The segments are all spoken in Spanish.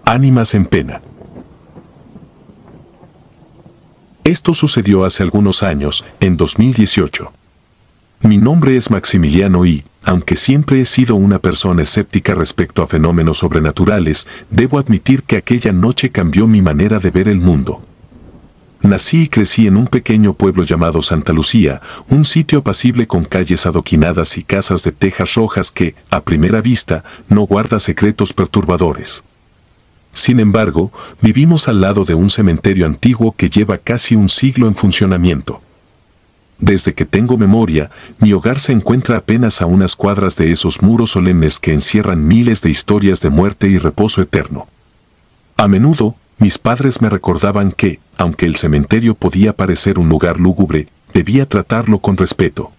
Ánimas en pena. Esto sucedió hace algunos años, en 2018. Mi nombre es Maximiliano y, aunque siempre he sido una persona escéptica respecto a fenómenos sobrenaturales, debo admitir que aquella noche cambió mi manera de ver el mundo. Nací y crecí en un pequeño pueblo llamado Santa Lucía, un sitio apacible con calles adoquinadas y casas de tejas rojas que, a primera vista, no guarda secretos perturbadores. Sin embargo, vivimos al lado de un cementerio antiguo que lleva casi un siglo en funcionamiento. Desde que tengo memoria, mi hogar se encuentra apenas a unas cuadras de esos muros solemnes que encierran miles de historias de muerte y reposo eterno. A menudo, mis padres me recordaban que, aunque el cementerio podía parecer un lugar lúgubre, debía tratarlo con respeto.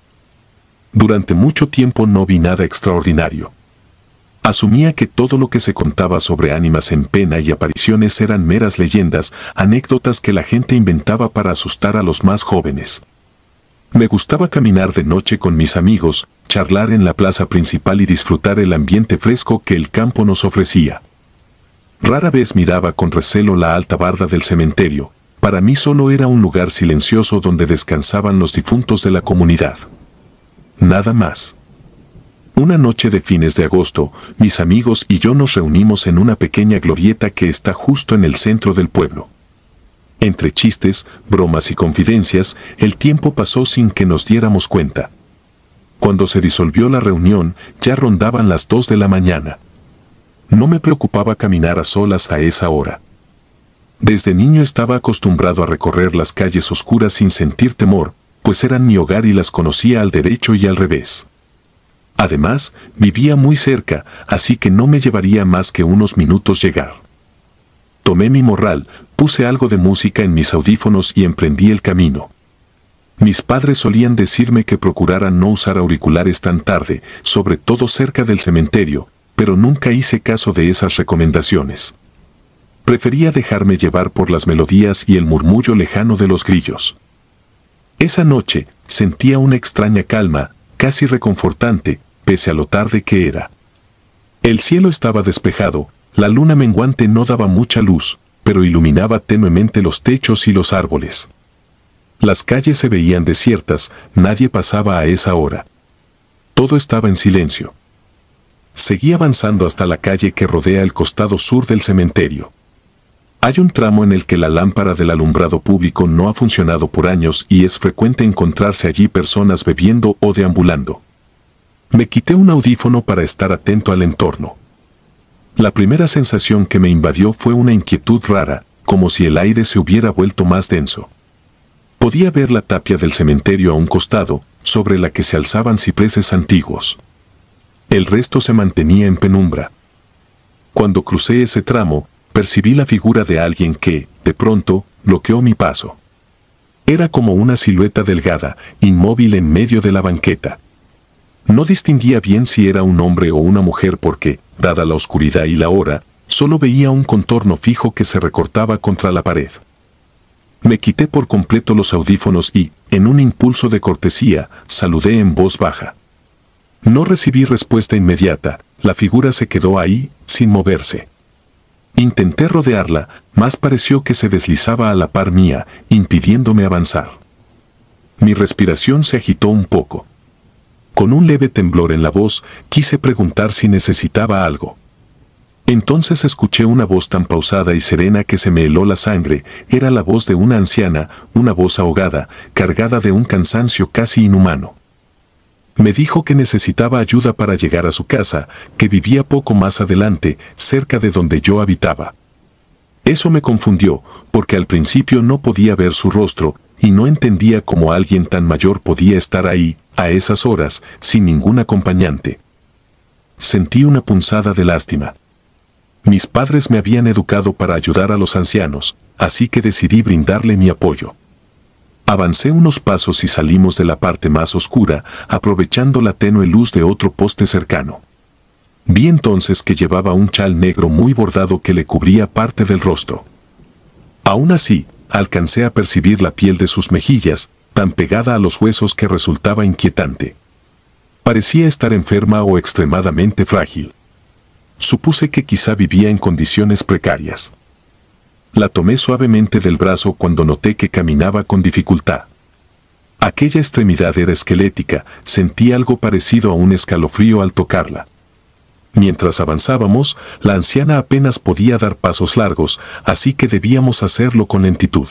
Durante mucho tiempo no vi nada extraordinario. Asumía que todo lo que se contaba sobre ánimas en pena y apariciones eran meras leyendas, anécdotas que la gente inventaba para asustar a los más jóvenes. Me gustaba caminar de noche con mis amigos, charlar en la plaza principal y disfrutar el ambiente fresco que el campo nos ofrecía. Rara vez miraba con recelo la alta barda del cementerio. Para mí solo era un lugar silencioso donde descansaban los difuntos de la comunidad. Nada más. Una noche de fines de agosto, mis amigos y yo nos reunimos en una pequeña glorieta que está justo en el centro del pueblo. Entre chistes, bromas y confidencias, el tiempo pasó sin que nos diéramos cuenta. Cuando se disolvió la reunión, ya rondaban las 2 de la mañana. No me preocupaba caminar a solas a esa hora. Desde niño estaba acostumbrado a recorrer las calles oscuras sin sentir temor, pues eran mi hogar y las conocía al derecho y al revés. Además, vivía muy cerca, así que no me llevaría más que unos minutos llegar. Tomé mi morral, puse algo de música en mis audífonos y emprendí el camino. Mis padres solían decirme que procurara no usar auriculares tan tarde, sobre todo cerca del cementerio, pero nunca hice caso de esas recomendaciones. Prefería dejarme llevar por las melodías y el murmullo lejano de los grillos. Esa noche, sentía una extraña calma, casi reconfortante, pese a lo tarde que era. El cielo estaba despejado, la luna menguante no daba mucha luz, pero iluminaba tenuemente los techos y los árboles. Las calles se veían desiertas, nadie pasaba a esa hora. Todo estaba en silencio. Seguí avanzando hasta la calle que rodea el costado sur del cementerio. Hay un tramo en el que la lámpara del alumbrado público no ha funcionado por años y es frecuente encontrarse allí personas bebiendo o deambulando. Me quité un audífono para estar atento al entorno. La primera sensación que me invadió fue una inquietud rara, como si el aire se hubiera vuelto más denso. Podía ver la tapia del cementerio a un costado, sobre la que se alzaban cipreses antiguos. El resto se mantenía en penumbra. Cuando crucé ese tramo, percibí la figura de alguien que, de pronto, bloqueó mi paso. Era como una silueta delgada, inmóvil en medio de la banqueta. No distinguía bien si era un hombre o una mujer porque, dada la oscuridad y la hora, solo veía un contorno fijo que se recortaba contra la pared. Me quité por completo los audífonos y, en un impulso de cortesía, saludé en voz baja. No recibí respuesta inmediata, la figura se quedó ahí, sin moverse. Intenté rodearla, mas pareció que se deslizaba a la par mía, impidiéndome avanzar. Mi respiración se agitó un poco. Con un leve temblor en la voz, quise preguntar si necesitaba algo. Entonces escuché una voz tan pausada y serena que se me heló la sangre. Era la voz de una anciana, una voz ahogada, cargada de un cansancio casi inhumano. Me dijo que necesitaba ayuda para llegar a su casa, que vivía poco más adelante, cerca de donde yo habitaba. Eso me confundió, porque al principio no podía ver su rostro, y no entendía cómo alguien tan mayor podía estar ahí, a esas horas, sin ningún acompañante. Sentí una punzada de lástima. Mis padres me habían educado para ayudar a los ancianos, así que decidí brindarle mi apoyo. Avancé unos pasos y salimos de la parte más oscura, aprovechando la tenue luz de otro poste cercano. Vi entonces que llevaba un chal negro muy bordado que le cubría parte del rostro. Aún así, alcancé a percibir la piel de sus mejillas, tan pegada a los huesos que resultaba inquietante. Parecía estar enferma o extremadamente frágil. Supuse que quizá vivía en condiciones precarias. La tomé suavemente del brazo cuando noté que caminaba con dificultad. Aquella extremidad era esquelética, sentí algo parecido a un escalofrío al tocarla. Mientras avanzábamos, la anciana apenas podía dar pasos largos, así que debíamos hacerlo con lentitud.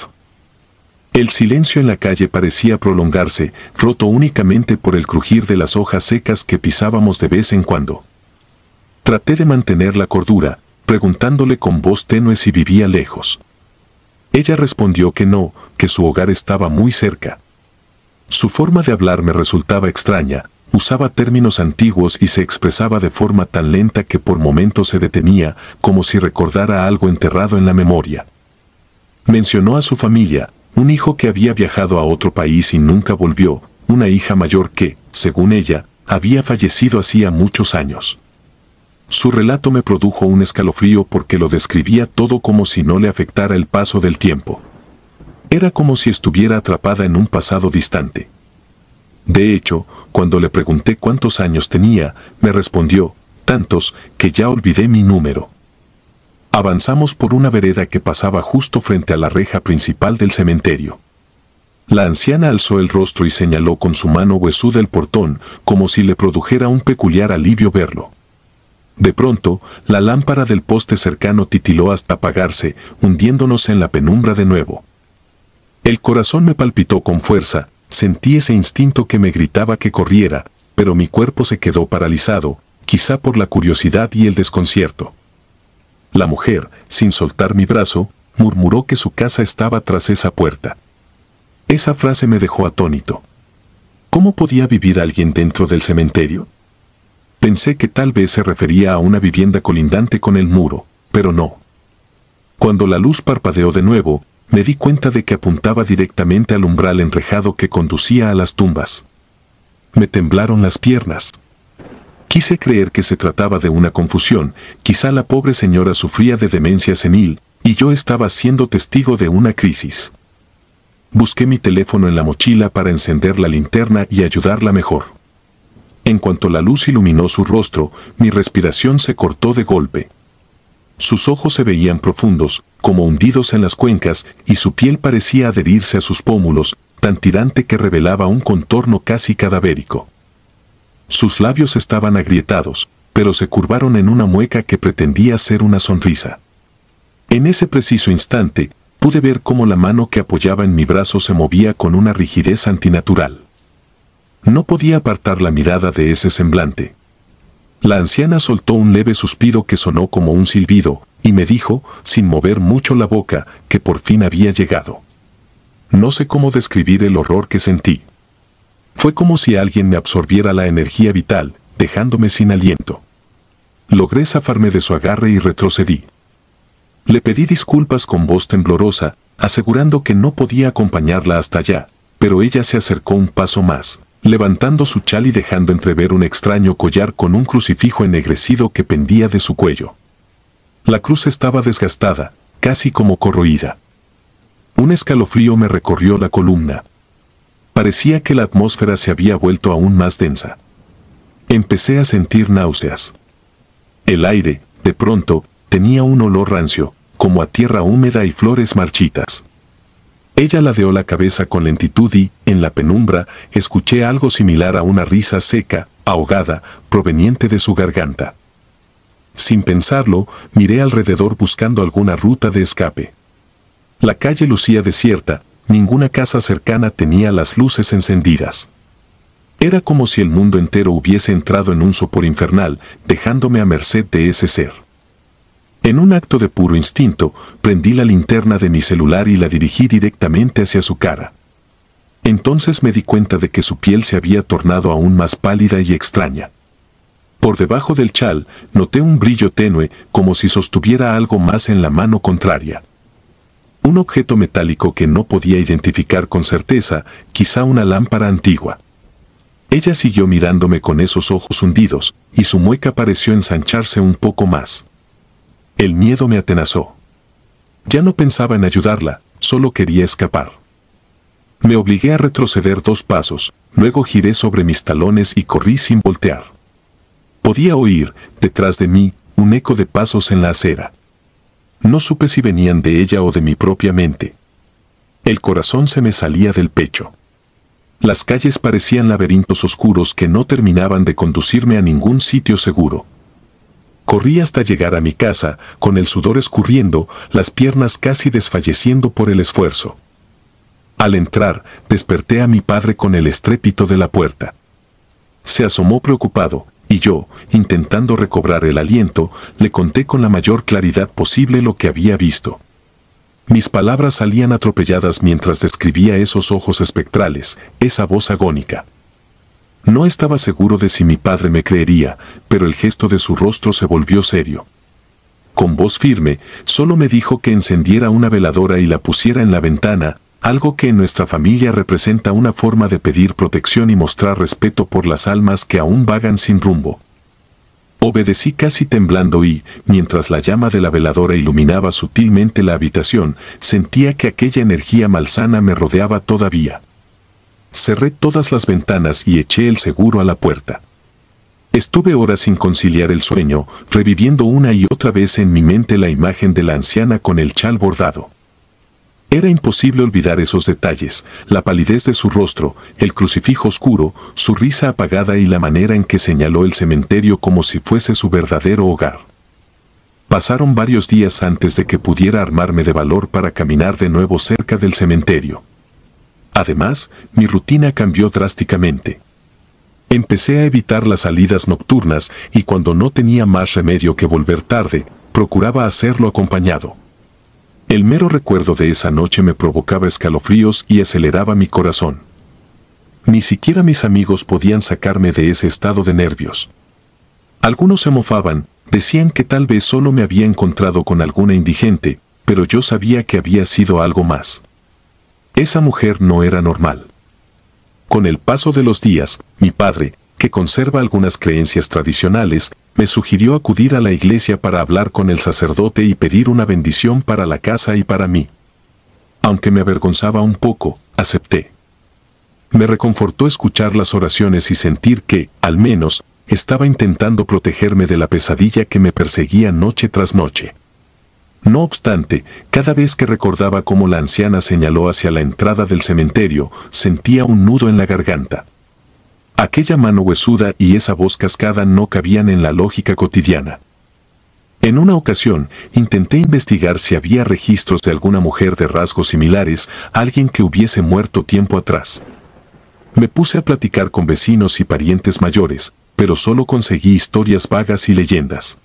El silencio en la calle parecía prolongarse, roto únicamente por el crujir de las hojas secas que pisábamos de vez en cuando. Traté de mantener la cordura, preguntándole con voz tenue si vivía lejos. Ella respondió que no, que su hogar estaba muy cerca. Su forma de hablar me resultaba extraña, usaba términos antiguos y se expresaba de forma tan lenta que por momentos se detenía, como si recordara algo enterrado en la memoria. Mencionó a su familia, un hijo que había viajado a otro país y nunca volvió, una hija mayor que, según ella, había fallecido hacía muchos años. Su relato me produjo un escalofrío porque lo describía todo como si no le afectara el paso del tiempo. Era como si estuviera atrapada en un pasado distante. De hecho, cuando le pregunté cuántos años tenía, me respondió, tantos, que ya olvidé mi número. Avanzamos por una vereda que pasaba justo frente a la reja principal del cementerio. La anciana alzó el rostro y señaló con su mano huesuda el portón, como si le produjera un peculiar alivio verlo. De pronto, la lámpara del poste cercano titiló hasta apagarse, hundiéndonos en la penumbra de nuevo. El corazón me palpitó con fuerza, sentí ese instinto que me gritaba que corriera, pero mi cuerpo se quedó paralizado, quizá por la curiosidad y el desconcierto. La mujer, sin soltar mi brazo, murmuró que su casa estaba tras esa puerta. Esa frase me dejó atónito. ¿Cómo podía vivir alguien dentro del cementerio? Pensé que tal vez se refería a una vivienda colindante con el muro, pero no. Cuando la luz parpadeó de nuevo, me di cuenta de que apuntaba directamente al umbral enrejado que conducía a las tumbas. Me temblaron las piernas. Quise creer que se trataba de una confusión, quizá la pobre señora sufría de demencia senil, y yo estaba siendo testigo de una crisis. Busqué mi teléfono en la mochila para encender la linterna y ayudarla mejor. En cuanto la luz iluminó su rostro, mi respiración se cortó de golpe. Sus ojos se veían profundos, como hundidos en las cuencas, y su piel parecía adherirse a sus pómulos, tan tirante que revelaba un contorno casi cadavérico. Sus labios estaban agrietados, pero se curvaron en una mueca que pretendía ser una sonrisa. En ese preciso instante, pude ver cómo la mano que apoyaba en mi brazo se movía con una rigidez antinatural. No podía apartar la mirada de ese semblante. La anciana soltó un leve suspiro que sonó como un silbido, y me dijo, sin mover mucho la boca, que por fin había llegado. No sé cómo describir el horror que sentí. Fue como si alguien me absorbiera la energía vital, dejándome sin aliento. Logré zafarme de su agarre y retrocedí. Le pedí disculpas con voz temblorosa, asegurando que no podía acompañarla hasta allá, pero ella se acercó un paso más, levantando su chal y dejando entrever un extraño collar con un crucifijo ennegrecido que pendía de su cuello. La cruz estaba desgastada, casi como corroída. Un escalofrío me recorrió la columna. Parecía que la atmósfera se había vuelto aún más densa. Empecé a sentir náuseas. El aire, de pronto, tenía un olor rancio, como a tierra húmeda y flores marchitas. Ella ladeó la cabeza con lentitud y, en la penumbra, escuché algo similar a una risa seca, ahogada, proveniente de su garganta. Sin pensarlo, miré alrededor buscando alguna ruta de escape. La calle lucía desierta, ninguna casa cercana tenía las luces encendidas. Era como si el mundo entero hubiese entrado en un sopor infernal, dejándome a merced de ese ser. En un acto de puro instinto, prendí la linterna de mi celular y la dirigí directamente hacia su cara. Entonces me di cuenta de que su piel se había tornado aún más pálida y extraña. Por debajo del chal, noté un brillo tenue, como si sostuviera algo más en la mano contraria. Un objeto metálico que no podía identificar con certeza, quizá una lámpara antigua. Ella siguió mirándome con esos ojos hundidos, y su mueca pareció ensancharse un poco más. El miedo me atenazó. Ya no pensaba en ayudarla, solo quería escapar. Me obligué a retroceder 2 pasos, luego giré sobre mis talones y corrí sin voltear. Podía oír, detrás de mí, un eco de pasos en la acera. No supe si venían de ella o de mi propia mente. El corazón se me salía del pecho. Las calles parecían laberintos oscuros que no terminaban de conducirme a ningún sitio seguro. Corrí hasta llegar a mi casa, con el sudor escurriendo, las piernas casi desfalleciendo por el esfuerzo. Al entrar, desperté a mi padre con el estrépito de la puerta. Se asomó preocupado, y yo, intentando recobrar el aliento, le conté con la mayor claridad posible lo que había visto. Mis palabras salían atropelladas mientras describía esos ojos espectrales, esa voz agónica. No estaba seguro de si mi padre me creería, pero el gesto de su rostro se volvió serio. Con voz firme, solo me dijo que encendiera una veladora y la pusiera en la ventana, algo que en nuestra familia representa una forma de pedir protección y mostrar respeto por las almas que aún vagan sin rumbo. Obedecí casi temblando y, mientras la llama de la veladora iluminaba sutilmente la habitación, sentía que aquella energía malsana me rodeaba todavía. Cerré todas las ventanas y eché el seguro a la puerta. Estuve horas sin conciliar el sueño, reviviendo una y otra vez en mi mente la imagen de la anciana con el chal bordado. Era imposible olvidar esos detalles, la palidez de su rostro, el crucifijo oscuro, su risa apagada y la manera en que señaló el cementerio como si fuese su verdadero hogar. Pasaron varios días antes de que pudiera armarme de valor para caminar de nuevo cerca del cementerio. Además, mi rutina cambió drásticamente. Empecé a evitar las salidas nocturnas y cuando no tenía más remedio que volver tarde, procuraba hacerlo acompañado. El mero recuerdo de esa noche me provocaba escalofríos y aceleraba mi corazón. Ni siquiera mis amigos podían sacarme de ese estado de nervios. Algunos se mofaban, decían que tal vez solo me había encontrado con alguna indigente, pero yo sabía que había sido algo más. Esa mujer no era normal. Con el paso de los días, mi padre, que conserva algunas creencias tradicionales, me sugirió acudir a la iglesia para hablar con el sacerdote y pedir una bendición para la casa y para mí. Aunque me avergonzaba un poco, acepté. Me reconfortó escuchar las oraciones y sentir que, al menos, estaba intentando protegerme de la pesadilla que me perseguía noche tras noche. No obstante, cada vez que recordaba cómo la anciana señaló hacia la entrada del cementerio, sentía un nudo en la garganta. Aquella mano huesuda y esa voz cascada no cabían en la lógica cotidiana. En una ocasión, intenté investigar si había registros de alguna mujer de rasgos similares, alguien que hubiese muerto tiempo atrás. Me puse a platicar con vecinos y parientes mayores, pero solo conseguí historias vagas y leyendas.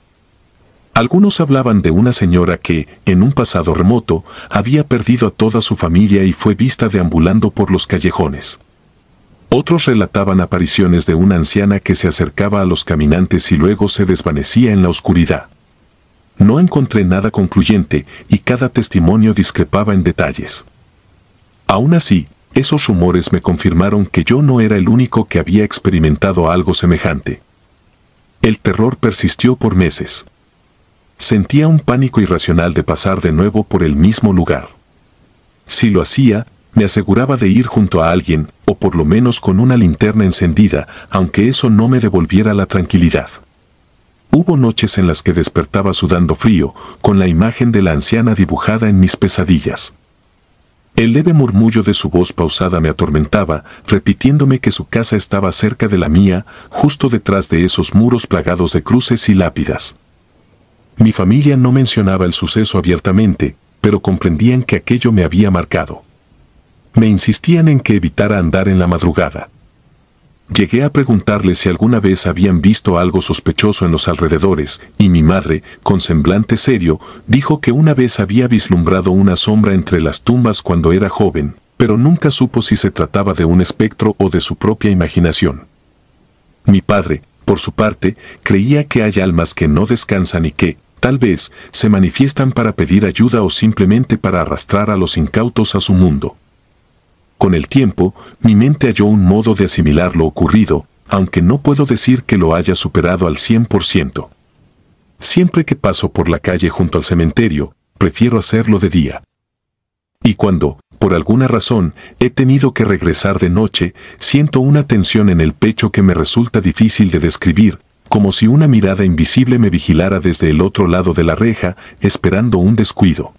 Algunos hablaban de una señora que, en un pasado remoto, había perdido a toda su familia y fue vista deambulando por los callejones. Otros relataban apariciones de una anciana que se acercaba a los caminantes y luego se desvanecía en la oscuridad. No encontré nada concluyente y cada testimonio discrepaba en detalles. Aún así, esos rumores me confirmaron que yo no era el único que había experimentado algo semejante. El terror persistió por meses. Sentía un pánico irracional de pasar de nuevo por el mismo lugar. Si lo hacía, me aseguraba de ir junto a alguien, o por lo menos con una linterna encendida, aunque eso no me devolviera la tranquilidad. Hubo noches en las que despertaba sudando frío, con la imagen de la anciana dibujada en mis pesadillas. El leve murmullo de su voz pausada me atormentaba, repitiéndome que su casa estaba cerca de la mía, justo detrás de esos muros plagados de cruces y lápidas. Mi familia no mencionaba el suceso abiertamente, pero comprendían que aquello me había marcado. Me insistían en que evitara andar en la madrugada. Llegué a preguntarles si alguna vez habían visto algo sospechoso en los alrededores, y mi madre, con semblante serio, dijo que una vez había vislumbrado una sombra entre las tumbas cuando era joven, pero nunca supo si se trataba de un espectro o de su propia imaginación. Mi padre, por su parte, creía que hay almas que no descansan y que, tal vez, se manifiestan para pedir ayuda o simplemente para arrastrar a los incautos a su mundo. Con el tiempo, mi mente halló un modo de asimilar lo ocurrido, aunque no puedo decir que lo haya superado al 100%. Siempre que paso por la calle junto al cementerio, prefiero hacerlo de día. Y cuando, por alguna razón, he tenido que regresar de noche, siento una tensión en el pecho que me resulta difícil de describir, como si una mirada invisible me vigilara desde el otro lado de la reja, esperando un descuido.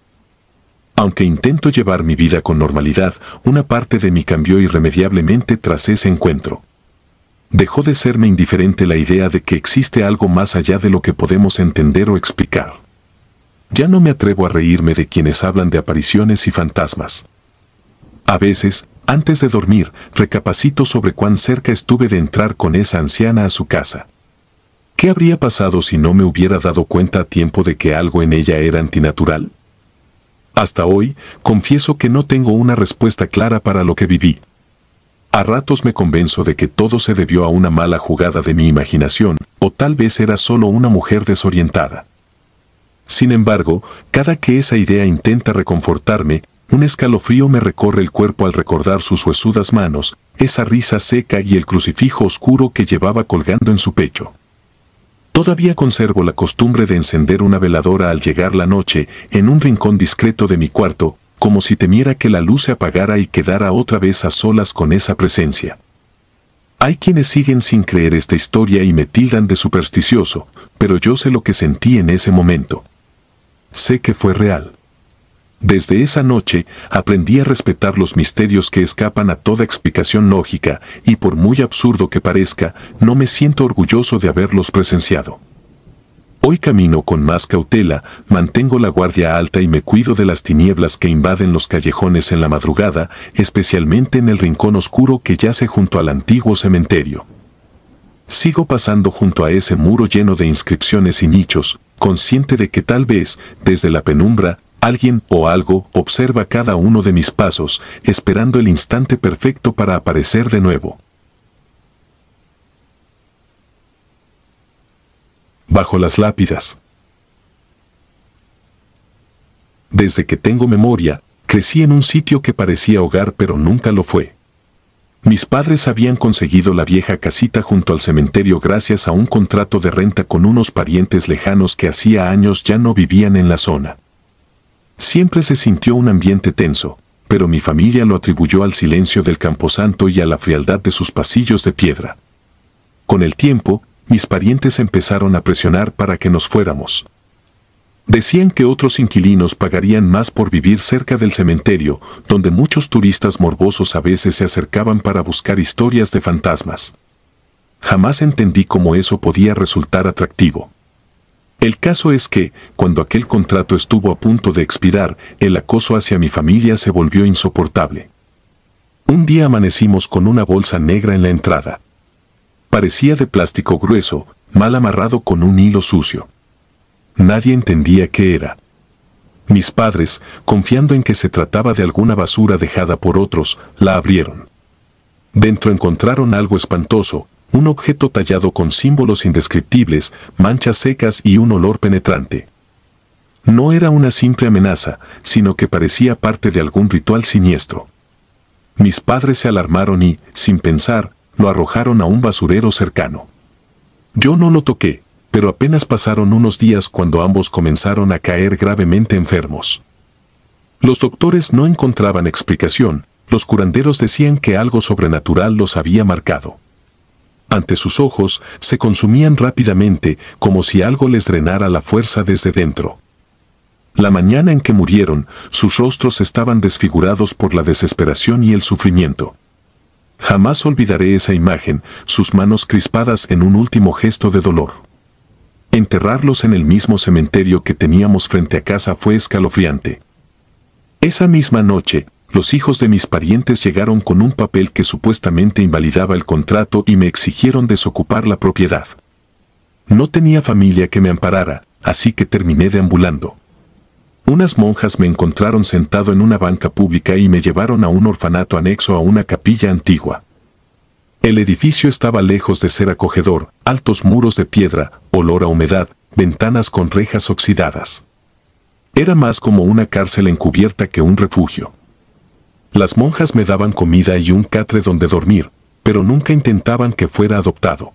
Aunque intento llevar mi vida con normalidad, una parte de mí cambió irremediablemente tras ese encuentro. Dejó de serme indiferente la idea de que existe algo más allá de lo que podemos entender o explicar. Ya no me atrevo a reírme de quienes hablan de apariciones y fantasmas. A veces, antes de dormir, recapacito sobre cuán cerca estuve de entrar con esa anciana a su casa. ¿Qué habría pasado si no me hubiera dado cuenta a tiempo de que algo en ella era antinatural? Hasta hoy, confieso que no tengo una respuesta clara para lo que viví. A ratos me convenzo de que todo se debió a una mala jugada de mi imaginación, o tal vez era solo una mujer desorientada. Sin embargo, cada que esa idea intenta reconfortarme, un escalofrío me recorre el cuerpo al recordar sus huesudas manos, esa risa seca y el crucifijo oscuro que llevaba colgando en su pecho. Todavía conservo la costumbre de encender una veladora al llegar la noche en un rincón discreto de mi cuarto, como si temiera que la luz se apagara y quedara otra vez a solas con esa presencia. Hay quienes siguen sin creer esta historia y me tildan de supersticioso, pero yo sé lo que sentí en ese momento. Sé que fue real. Desde esa noche, aprendí a respetar los misterios que escapan a toda explicación lógica, y por muy absurdo que parezca, no me siento orgulloso de haberlos presenciado. Hoy camino con más cautela, mantengo la guardia alta y me cuido de las tinieblas que invaden los callejones en la madrugada, especialmente en el rincón oscuro que yace junto al antiguo cementerio. Sigo pasando junto a ese muro lleno de inscripciones y nichos, consciente de que tal vez, desde la penumbra, alguien o algo observa cada uno de mis pasos, esperando el instante perfecto para aparecer de nuevo. Bajo las lápidas. Desde que tengo memoria, crecí en un sitio que parecía hogar pero nunca lo fue. Mis padres habían conseguido la vieja casita junto al cementerio gracias a un contrato de renta con unos parientes lejanos que hacía años ya no vivían en la zona. Siempre se sintió un ambiente tenso, pero mi familia lo atribuyó al silencio del camposanto y a la frialdad de sus pasillos de piedra. Con el tiempo, mis parientes empezaron a presionar para que nos fuéramos. Decían que otros inquilinos pagarían más por vivir cerca del cementerio, donde muchos turistas morbosos a veces se acercaban para buscar historias de fantasmas. Jamás entendí cómo eso podía resultar atractivo. El caso es que, cuando aquel contrato estuvo a punto de expirar, el acoso hacia mi familia se volvió insoportable. Un día amanecimos con una bolsa negra en la entrada. Parecía de plástico grueso, mal amarrado con un hilo sucio. Nadie entendía qué era. Mis padres, confiando en que se trataba de alguna basura dejada por otros, la abrieron. Dentro encontraron algo espantoso, un objeto tallado con símbolos indescriptibles, manchas secas y un olor penetrante. No era una simple amenaza, sino que parecía parte de algún ritual siniestro. Mis padres se alarmaron y, sin pensar, lo arrojaron a un basurero cercano. Yo no lo toqué, pero apenas pasaron unos días cuando ambos comenzaron a caer gravemente enfermos. Los doctores no encontraban explicación, los curanderos decían que algo sobrenatural los había marcado. Ante sus ojos, se consumían rápidamente, como si algo les drenara la fuerza desde dentro. La mañana en que murieron, sus rostros estaban desfigurados por la desesperación y el sufrimiento. Jamás olvidaré esa imagen, sus manos crispadas en un último gesto de dolor. Enterrarlos en el mismo cementerio que teníamos frente a casa fue escalofriante. Esa misma noche, los hijos de mis parientes llegaron con un papel que supuestamente invalidaba el contrato y me exigieron desocupar la propiedad. No tenía familia que me amparara, así que terminé deambulando. Unas monjas me encontraron sentado en una banca pública y me llevaron a un orfanato anexo a una capilla antigua. El edificio estaba lejos de ser acogedor, altos muros de piedra, olor a humedad, ventanas con rejas oxidadas. Era más como una cárcel encubierta que un refugio. Las monjas me daban comida y un catre donde dormir, pero nunca intentaban que fuera adoptado.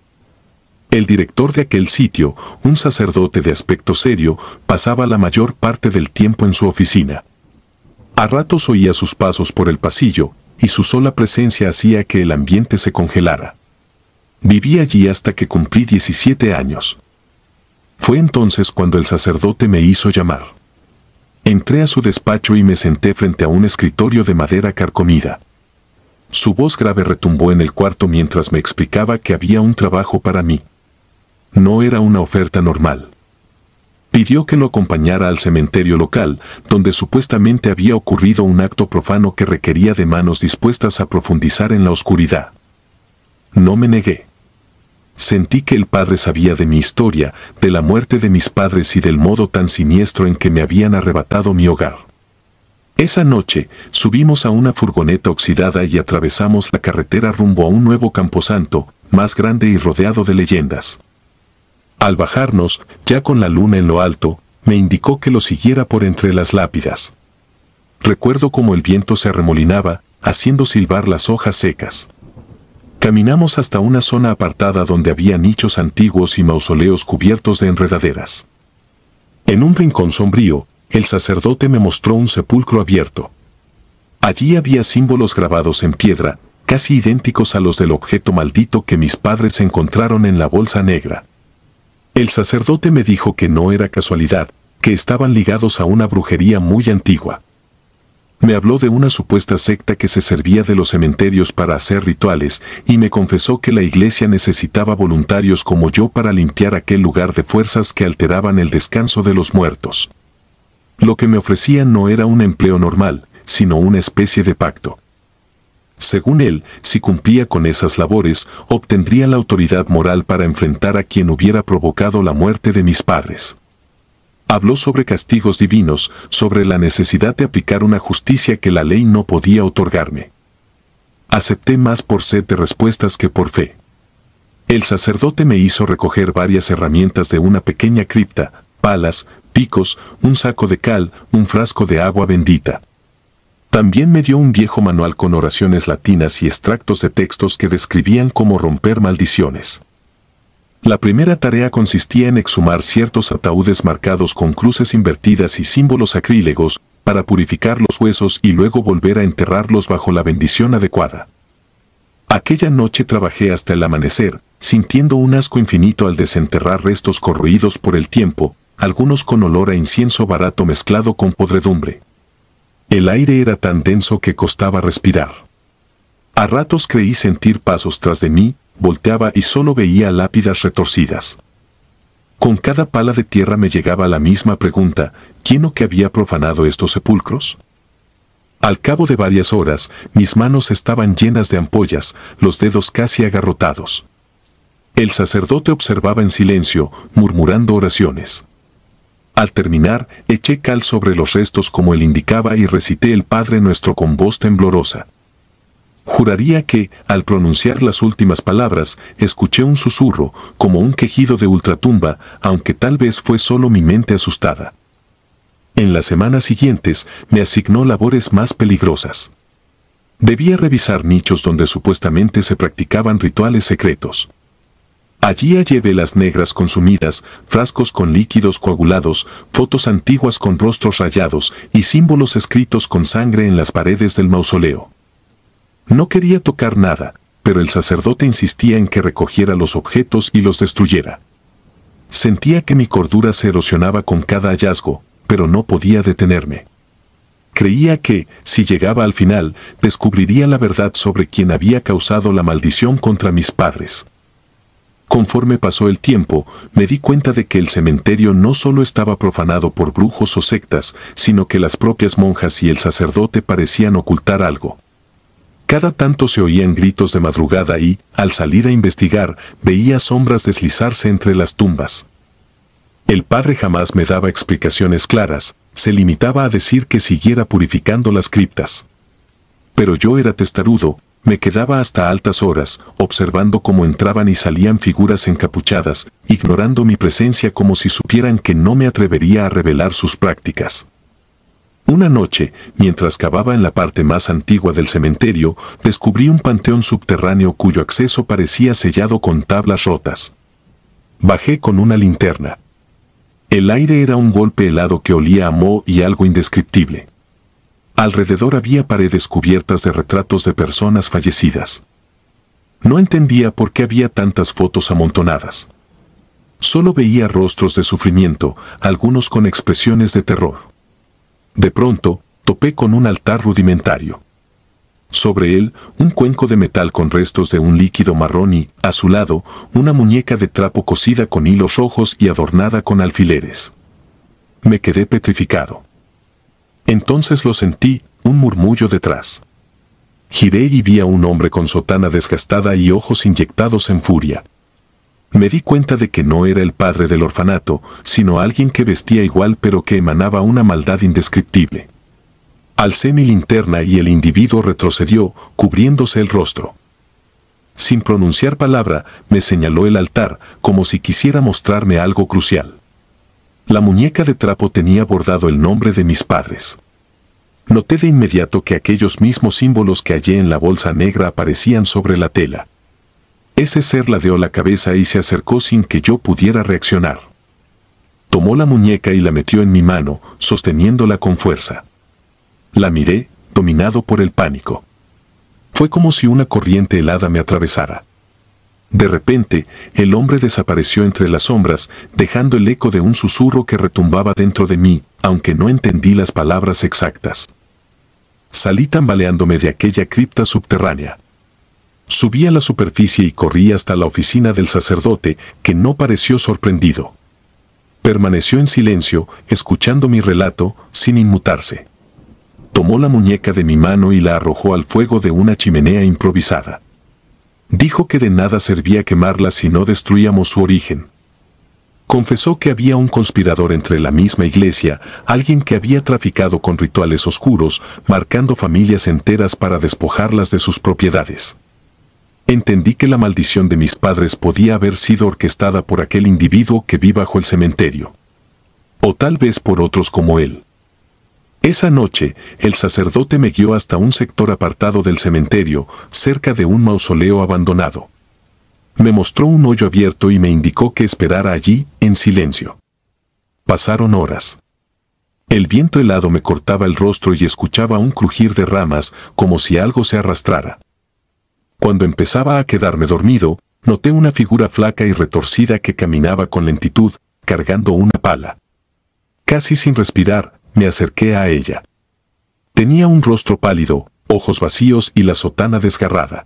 El director de aquel sitio, un sacerdote de aspecto serio, pasaba la mayor parte del tiempo en su oficina. A ratos oía sus pasos por el pasillo, y su sola presencia hacía que el ambiente se congelara. Viví allí hasta que cumplí 17 años. Fue entonces cuando el sacerdote me hizo llamar. Entré a su despacho y me senté frente a un escritorio de madera carcomida. Su voz grave retumbó en el cuarto mientras me explicaba que había un trabajo para mí. No era una oferta normal. Pidió que lo acompañara al cementerio local, donde supuestamente había ocurrido un acto profano que requería de manos dispuestas a profundizar en la oscuridad. No me negué. Sentí que el padre sabía de mi historia, de la muerte de mis padres y del modo tan siniestro en que me habían arrebatado mi hogar. Esa noche, subimos a una furgoneta oxidada y atravesamos la carretera rumbo a un nuevo camposanto, más grande y rodeado de leyendas. Al bajarnos, ya con la luna en lo alto, me indicó que lo siguiera por entre las lápidas. Recuerdo cómo el viento se arremolinaba, haciendo silbar las hojas secas. Caminamos hasta una zona apartada donde había nichos antiguos y mausoleos cubiertos de enredaderas. En un rincón sombrío, el sacerdote me mostró un sepulcro abierto. Allí había símbolos grabados en piedra, casi idénticos a los del objeto maldito que mis padres encontraron en la bolsa negra. El sacerdote me dijo que no era casualidad, que estaban ligados a una brujería muy antigua. Me habló de una supuesta secta que se servía de los cementerios para hacer rituales y me confesó que la iglesia necesitaba voluntarios como yo para limpiar aquel lugar de fuerzas que alteraban el descanso de los muertos. Lo que me ofrecían no era un empleo normal, sino una especie de pacto. Según él, si cumplía con esas labores, obtendría la autoridad moral para enfrentar a quien hubiera provocado la muerte de mis padres. Habló sobre castigos divinos, sobre la necesidad de aplicar una justicia que la ley no podía otorgarme. Acepté más por sed de respuestas que por fe. El sacerdote me hizo recoger varias herramientas de una pequeña cripta, palas, picos, un saco de cal, un frasco de agua bendita. También me dio un viejo manual con oraciones latinas y extractos de textos que describían cómo romper maldiciones. La primera tarea consistía en exhumar ciertos ataúdes marcados con cruces invertidas y símbolos sacrílegos, para purificar los huesos y luego volver a enterrarlos bajo la bendición adecuada. Aquella noche trabajé hasta el amanecer, sintiendo un asco infinito al desenterrar restos corroídos por el tiempo, algunos con olor a incienso barato mezclado con podredumbre. El aire era tan denso que costaba respirar. A ratos creí sentir pasos tras de mí, volteaba y solo veía lápidas retorcidas. Con cada pala de tierra me llegaba la misma pregunta: ¿quién o qué había profanado estos sepulcros? Al cabo de varias horas, mis manos estaban llenas de ampollas, los dedos casi agarrotados. El sacerdote observaba en silencio, murmurando oraciones. Al terminar, eché cal sobre los restos como él indicaba y recité el Padre Nuestro con voz temblorosa. Juraría que, al pronunciar las últimas palabras, escuché un susurro, como un quejido de ultratumba, aunque tal vez fue solo mi mente asustada. En las semanas siguientes, me asignó labores más peligrosas. Debía revisar nichos donde supuestamente se practicaban rituales secretos. Allí hallé velas negras consumidas, frascos con líquidos coagulados, fotos antiguas con rostros rayados y símbolos escritos con sangre en las paredes del mausoleo. No quería tocar nada, pero el sacerdote insistía en que recogiera los objetos y los destruyera. Sentía que mi cordura se erosionaba con cada hallazgo, pero no podía detenerme. Creía que, si llegaba al final, descubriría la verdad sobre quién había causado la maldición contra mis padres. Conforme pasó el tiempo, me di cuenta de que el cementerio no solo estaba profanado por brujos o sectas, sino que las propias monjas y el sacerdote parecían ocultar algo. Cada tanto se oían gritos de madrugada y, al salir a investigar, veía sombras deslizarse entre las tumbas. El padre jamás me daba explicaciones claras, se limitaba a decir que siguiera purificando las criptas. Pero yo era testarudo, me quedaba hasta altas horas, observando cómo entraban y salían figuras encapuchadas, ignorando mi presencia como si supieran que no me atrevería a revelar sus prácticas. Una noche, mientras cavaba en la parte más antigua del cementerio, descubrí un panteón subterráneo cuyo acceso parecía sellado con tablas rotas. Bajé con una linterna. El aire era un golpe helado que olía a moho y algo indescriptible. Alrededor había paredes cubiertas de retratos de personas fallecidas. No entendía por qué había tantas fotos amontonadas. Solo veía rostros de sufrimiento, algunos con expresiones de terror. De pronto, topé con un altar rudimentario. Sobre él, un cuenco de metal con restos de un líquido marrón y, a su lado, una muñeca de trapo cosida con hilos rojos y adornada con alfileres. Me quedé petrificado. Entonces lo sentí, un murmullo detrás. Giré y vi a un hombre con sotana desgastada y ojos inyectados en furia. Me di cuenta de que no era el padre del orfanato, sino alguien que vestía igual pero que emanaba una maldad indescriptible. Alcé mi linterna y el individuo retrocedió, cubriéndose el rostro. Sin pronunciar palabra, me señaló el altar, como si quisiera mostrarme algo crucial. La muñeca de trapo tenía bordado el nombre de mis padres. Noté de inmediato que aquellos mismos símbolos que hallé en la bolsa negra aparecían sobre la tela. Ese ser ladeó la cabeza y se acercó sin que yo pudiera reaccionar. Tomó la muñeca y la metió en mi mano, sosteniéndola con fuerza. La miré, dominado por el pánico. Fue como si una corriente helada me atravesara. De repente, el hombre desapareció entre las sombras, dejando el eco de un susurro que retumbaba dentro de mí, aunque no entendí las palabras exactas. Salí tambaleándome de aquella cripta subterránea. Subí a la superficie y corrí hasta la oficina del sacerdote, que no pareció sorprendido. Permaneció en silencio, escuchando mi relato, sin inmutarse. Tomó la muñeca de mi mano y la arrojó al fuego de una chimenea improvisada. Dijo que de nada servía quemarla si no destruíamos su origen. Confesó que había un conspirador entre la misma iglesia, alguien que había traficado con rituales oscuros, marcando familias enteras para despojarlas de sus propiedades. Entendí que la maldición de mis padres podía haber sido orquestada por aquel individuo que vi bajo el cementerio. O tal vez por otros como él. Esa noche, el sacerdote me guió hasta un sector apartado del cementerio, cerca de un mausoleo abandonado. Me mostró un hoyo abierto y me indicó que esperara allí, en silencio. Pasaron horas. El viento helado me cortaba el rostro y escuchaba un crujir de ramas, como si algo se arrastrara. Cuando empezaba a quedarme dormido, noté una figura flaca y retorcida que caminaba con lentitud, cargando una pala. Casi sin respirar, me acerqué a ella. Tenía un rostro pálido, ojos vacíos y la sotana desgarrada.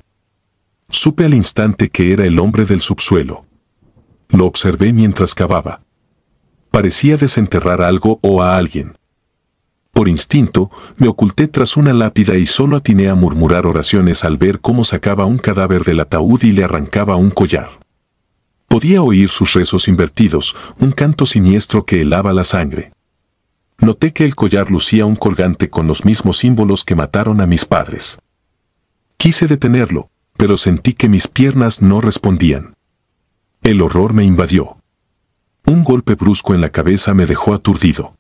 Supe al instante que era el hombre del subsuelo. Lo observé mientras cavaba. Parecía desenterrar algo o a alguien. Por instinto, me oculté tras una lápida y solo atiné a murmurar oraciones al ver cómo sacaba un cadáver del ataúd y le arrancaba un collar. Podía oír sus rezos invertidos, un canto siniestro que helaba la sangre. Noté que el collar lucía un colgante con los mismos símbolos que mataron a mis padres. Quise detenerlo, pero sentí que mis piernas no respondían. El horror me invadió. Un golpe brusco en la cabeza me dejó aturdido.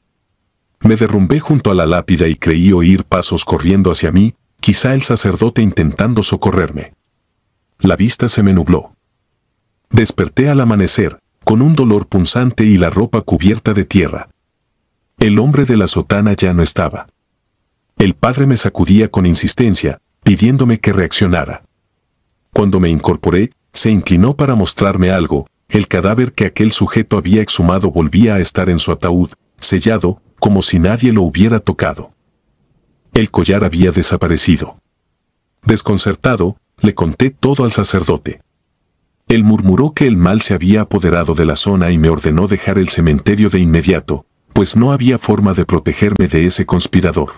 Me derrumbé junto a la lápida y creí oír pasos corriendo hacia mí, quizá el sacerdote intentando socorrerme. La vista se me nubló. Desperté al amanecer, con un dolor punzante y la ropa cubierta de tierra. El hombre de la sotana ya no estaba. El padre me sacudía con insistencia, pidiéndome que reaccionara. Cuando me incorporé, se inclinó para mostrarme algo. El cadáver que aquel sujeto había exhumado volvía a estar en su ataúd, sellado, como si nadie lo hubiera tocado. El collar había desaparecido. Desconcertado, le conté todo al sacerdote. Él murmuró que el mal se había apoderado de la zona y me ordenó dejar el cementerio de inmediato, pues no había forma de protegerme de ese conspirador.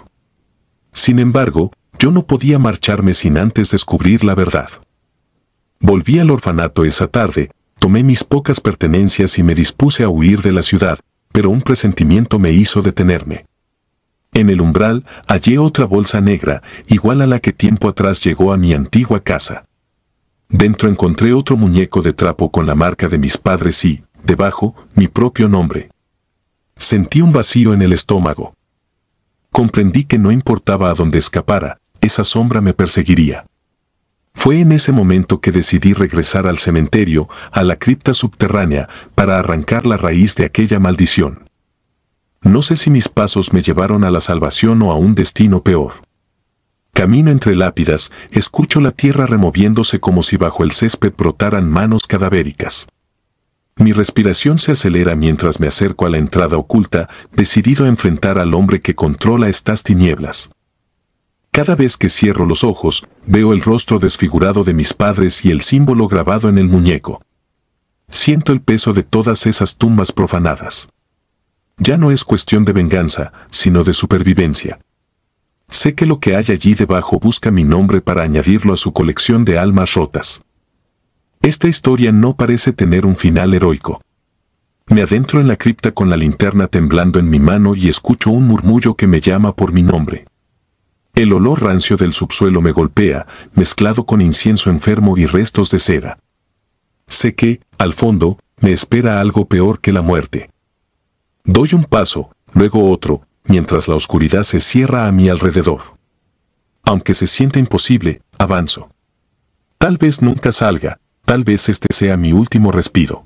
Sin embargo, yo no podía marcharme sin antes descubrir la verdad. Volví al orfanato esa tarde, tomé mis pocas pertenencias y me dispuse a huir de la ciudad, pero un presentimiento me hizo detenerme. En el umbral hallé otra bolsa negra, igual a la que tiempo atrás llegó a mi antigua casa. Dentro encontré otro muñeco de trapo con la marca de mis padres y, debajo, mi propio nombre. Sentí un vacío en el estómago. Comprendí que no importaba a dónde escapara, esa sombra me perseguiría. Fue en ese momento que decidí regresar al cementerio, a la cripta subterránea, para arrancar la raíz de aquella maldición. No sé si mis pasos me llevaron a la salvación o a un destino peor. Camino entre lápidas, escucho la tierra removiéndose como si bajo el césped brotaran manos cadavéricas. Mi respiración se acelera mientras me acerco a la entrada oculta, decidido a enfrentar al hombre que controla estas tinieblas. Cada vez que cierro los ojos, veo el rostro desfigurado de mis padres y el símbolo grabado en el muñeco. Siento el peso de todas esas tumbas profanadas. Ya no es cuestión de venganza, sino de supervivencia. Sé que lo que hay allí debajo busca mi nombre para añadirlo a su colección de almas rotas. Esta historia no parece tener un final heroico. Me adentro en la cripta con la linterna temblando en mi mano y escucho un murmullo que me llama por mi nombre. El olor rancio del subsuelo me golpea, mezclado con incienso enfermo y restos de cera. Sé que, al fondo, me espera algo peor que la muerte. Doy un paso, luego otro, mientras la oscuridad se cierra a mi alrededor. Aunque se siente imposible, avanzo. Tal vez nunca salga, tal vez este sea mi último respiro.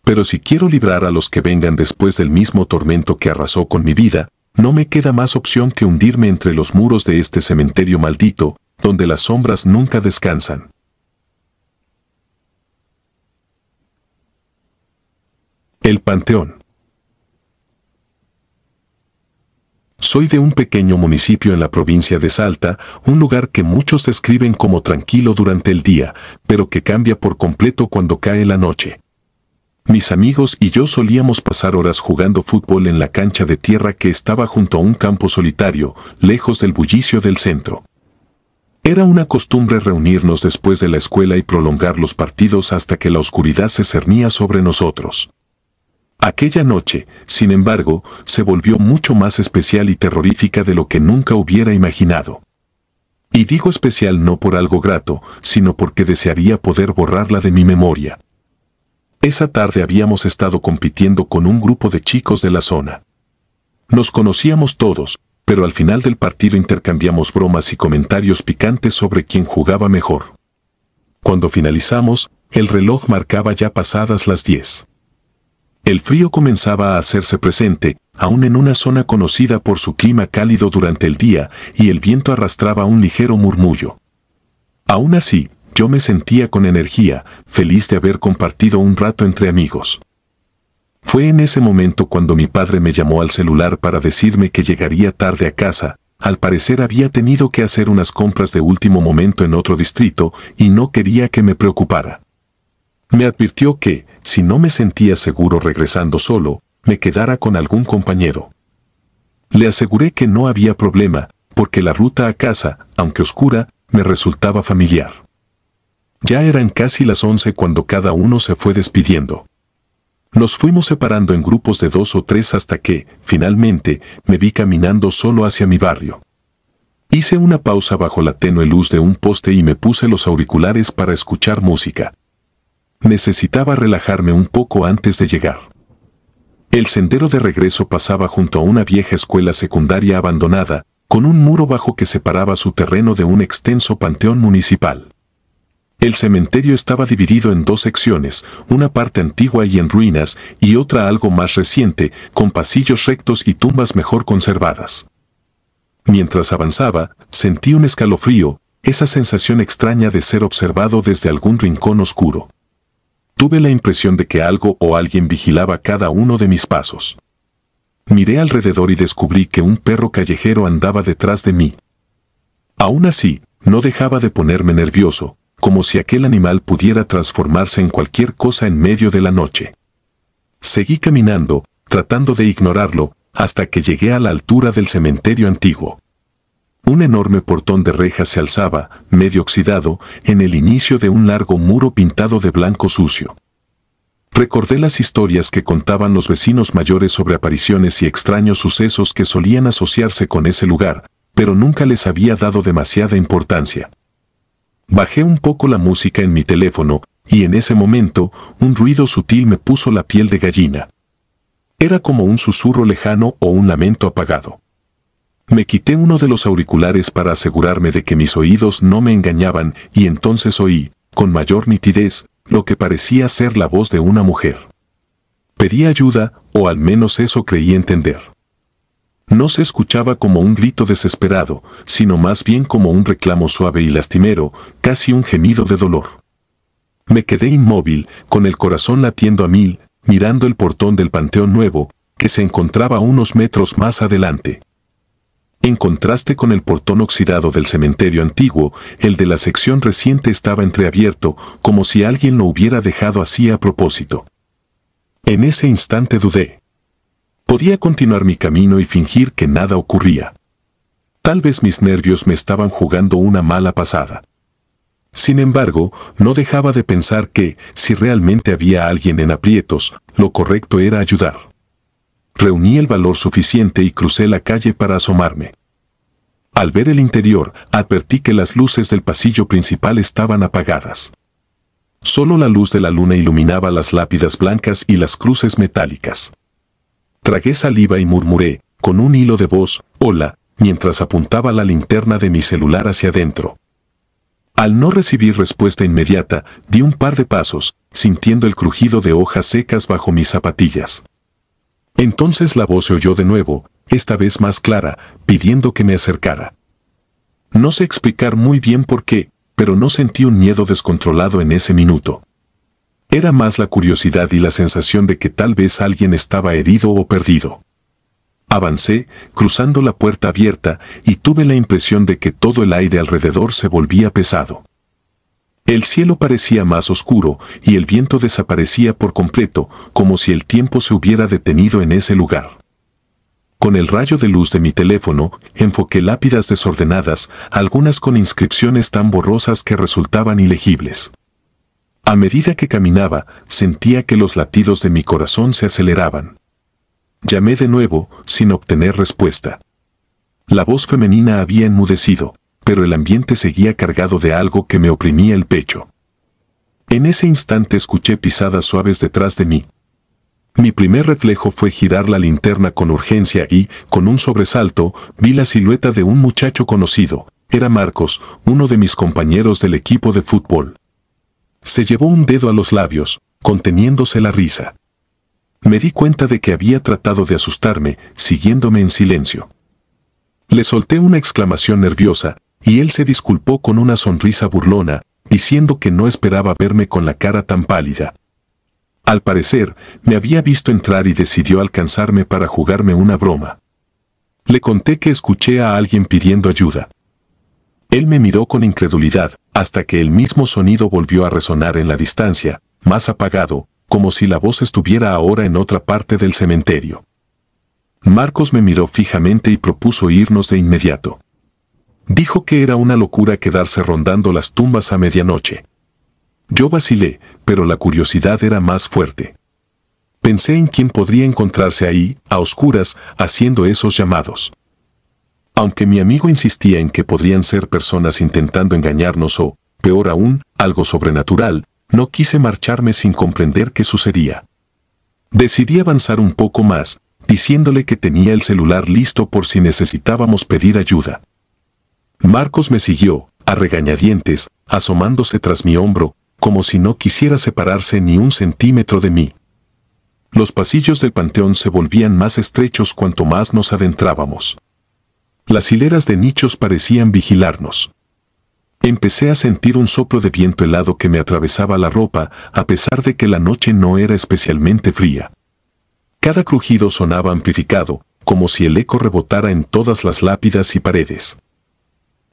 Pero si quiero librar a los que vengan después del mismo tormento que arrasó con mi vida, no me queda más opción que hundirme entre los muros de este cementerio maldito, donde las sombras nunca descansan. El Panteón. Soy de un pequeño municipio en la provincia de Salta, un lugar que muchos describen como tranquilo durante el día, pero que cambia por completo cuando cae la noche. Mis amigos y yo solíamos pasar horas jugando fútbol en la cancha de tierra que estaba junto a un campo solitario, lejos del bullicio del centro. Era una costumbre reunirnos después de la escuela y prolongar los partidos hasta que la oscuridad se cernía sobre nosotros. Aquella noche, sin embargo, se volvió mucho más especial y terrorífica de lo que nunca hubiera imaginado. Y digo especial no por algo grato, sino porque desearía poder borrarla de mi memoria. Esa tarde habíamos estado compitiendo con un grupo de chicos de la zona. Nos conocíamos todos, pero al final del partido intercambiamos bromas y comentarios picantes sobre quién jugaba mejor. Cuando finalizamos, el reloj marcaba ya pasadas las 10. El frío comenzaba a hacerse presente, aún en una zona conocida por su clima cálido durante el día, y el viento arrastraba un ligero murmullo. Aún así, yo me sentía con energía, feliz de haber compartido un rato entre amigos. Fue en ese momento cuando mi padre me llamó al celular para decirme que llegaría tarde a casa. Al parecer había tenido que hacer unas compras de último momento en otro distrito y no quería que me preocupara. Me advirtió que, si no me sentía seguro regresando solo, me quedara con algún compañero. Le aseguré que no había problema, porque la ruta a casa, aunque oscura, me resultaba familiar. Ya eran casi las 11 cuando cada uno se fue despidiendo. Nos fuimos separando en grupos de 2 o 3 hasta que, finalmente, me vi caminando solo hacia mi barrio. Hice una pausa bajo la tenue luz de un poste y me puse los auriculares para escuchar música. Necesitaba relajarme un poco antes de llegar. El sendero de regreso pasaba junto a una vieja escuela secundaria abandonada, con un muro bajo que separaba su terreno de un extenso panteón municipal. El cementerio estaba dividido en 2 secciones, una parte antigua y en ruinas, y otra algo más reciente, con pasillos rectos y tumbas mejor conservadas. Mientras avanzaba, sentí un escalofrío, esa sensación extraña de ser observado desde algún rincón oscuro. Tuve la impresión de que algo o alguien vigilaba cada uno de mis pasos. Miré alrededor y descubrí que un perro callejero andaba detrás de mí. Aún así, no dejaba de ponerme nervioso, como si aquel animal pudiera transformarse en cualquier cosa en medio de la noche. Seguí caminando, tratando de ignorarlo, hasta que llegué a la altura del cementerio antiguo. Un enorme portón de rejas se alzaba, medio oxidado, en el inicio de un largo muro pintado de blanco sucio. Recordé las historias que contaban los vecinos mayores sobre apariciones y extraños sucesos que solían asociarse con ese lugar, pero nunca les había dado demasiada importancia. Bajé un poco la música en mi teléfono, y en ese momento, un ruido sutil me puso la piel de gallina. Era como un susurro lejano o un lamento apagado. Me quité uno de los auriculares para asegurarme de que mis oídos no me engañaban y entonces oí, con mayor nitidez, lo que parecía ser la voz de una mujer. Pedí ayuda, o al menos eso creí entender. No se escuchaba como un grito desesperado, sino más bien como un reclamo suave y lastimero, casi un gemido de dolor. Me quedé inmóvil, con el corazón latiendo a mil, mirando el portón del Panteón Nuevo, que se encontraba unos metros más adelante. En contraste con el portón oxidado del cementerio antiguo, el de la sección reciente estaba entreabierto, como si alguien lo hubiera dejado así a propósito. En ese instante dudé. Podía continuar mi camino y fingir que nada ocurría. Tal vez mis nervios me estaban jugando una mala pasada. Sin embargo, no dejaba de pensar que, si realmente había alguien en aprietos, lo correcto era ayudar. Reuní el valor suficiente y crucé la calle para asomarme. Al ver el interior, advertí que las luces del pasillo principal estaban apagadas. Solo la luz de la luna iluminaba las lápidas blancas y las cruces metálicas. Tragué saliva y murmuré, con un hilo de voz, «Hola», mientras apuntaba la linterna de mi celular hacia adentro. Al no recibir respuesta inmediata, di un par de pasos, sintiendo el crujido de hojas secas bajo mis zapatillas. Entonces la voz se oyó de nuevo, esta vez más clara, pidiendo que me acercara. No sé explicar muy bien por qué, pero no sentí un miedo descontrolado en ese minuto. Era más la curiosidad y la sensación de que tal vez alguien estaba herido o perdido. Avancé, cruzando la puerta abierta, y tuve la impresión de que todo el aire alrededor se volvía pesado. El cielo parecía más oscuro, y el viento desaparecía por completo, como si el tiempo se hubiera detenido en ese lugar. Con el rayo de luz de mi teléfono, enfoqué lápidas desordenadas, algunas con inscripciones tan borrosas que resultaban ilegibles. A medida que caminaba, sentía que los latidos de mi corazón se aceleraban. Llamé de nuevo, sin obtener respuesta. La voz femenina había enmudecido, pero el ambiente seguía cargado de algo que me oprimía el pecho. En ese instante escuché pisadas suaves detrás de mí. Mi primer reflejo fue girar la linterna con urgencia y, con un sobresalto, vi la silueta de un muchacho conocido. Era Marcos, uno de mis compañeros del equipo de fútbol. Se llevó un dedo a los labios, conteniéndose la risa. Me di cuenta de que había tratado de asustarme, siguiéndome en silencio. Le solté una exclamación nerviosa, y él se disculpó con una sonrisa burlona, diciendo que no esperaba verme con la cara tan pálida. Al parecer, me había visto entrar y decidió alcanzarme para jugarme una broma. Le conté que escuché a alguien pidiendo ayuda. Él me miró con incredulidad, hasta que el mismo sonido volvió a resonar en la distancia, más apagado, como si la voz estuviera ahora en otra parte del cementerio. Marcos me miró fijamente y propuso irnos de inmediato. Dijo que era una locura quedarse rondando las tumbas a medianoche. Yo vacilé, pero la curiosidad era más fuerte. Pensé en quién podría encontrarse ahí, a oscuras, haciendo esos llamados. Aunque mi amigo insistía en que podrían ser personas intentando engañarnos o, peor aún, algo sobrenatural, no quise marcharme sin comprender qué sucedía. Decidí avanzar un poco más, diciéndole que tenía el celular listo por si necesitábamos pedir ayuda. Marcos me siguió, a regañadientes, asomándose tras mi hombro, como si no quisiera separarse ni un centímetro de mí. Los pasillos del panteón se volvían más estrechos cuanto más nos adentrábamos. Las hileras de nichos parecían vigilarnos. Empecé a sentir un soplo de viento helado que me atravesaba la ropa, a pesar de que la noche no era especialmente fría. Cada crujido sonaba amplificado, como si el eco rebotara en todas las lápidas y paredes.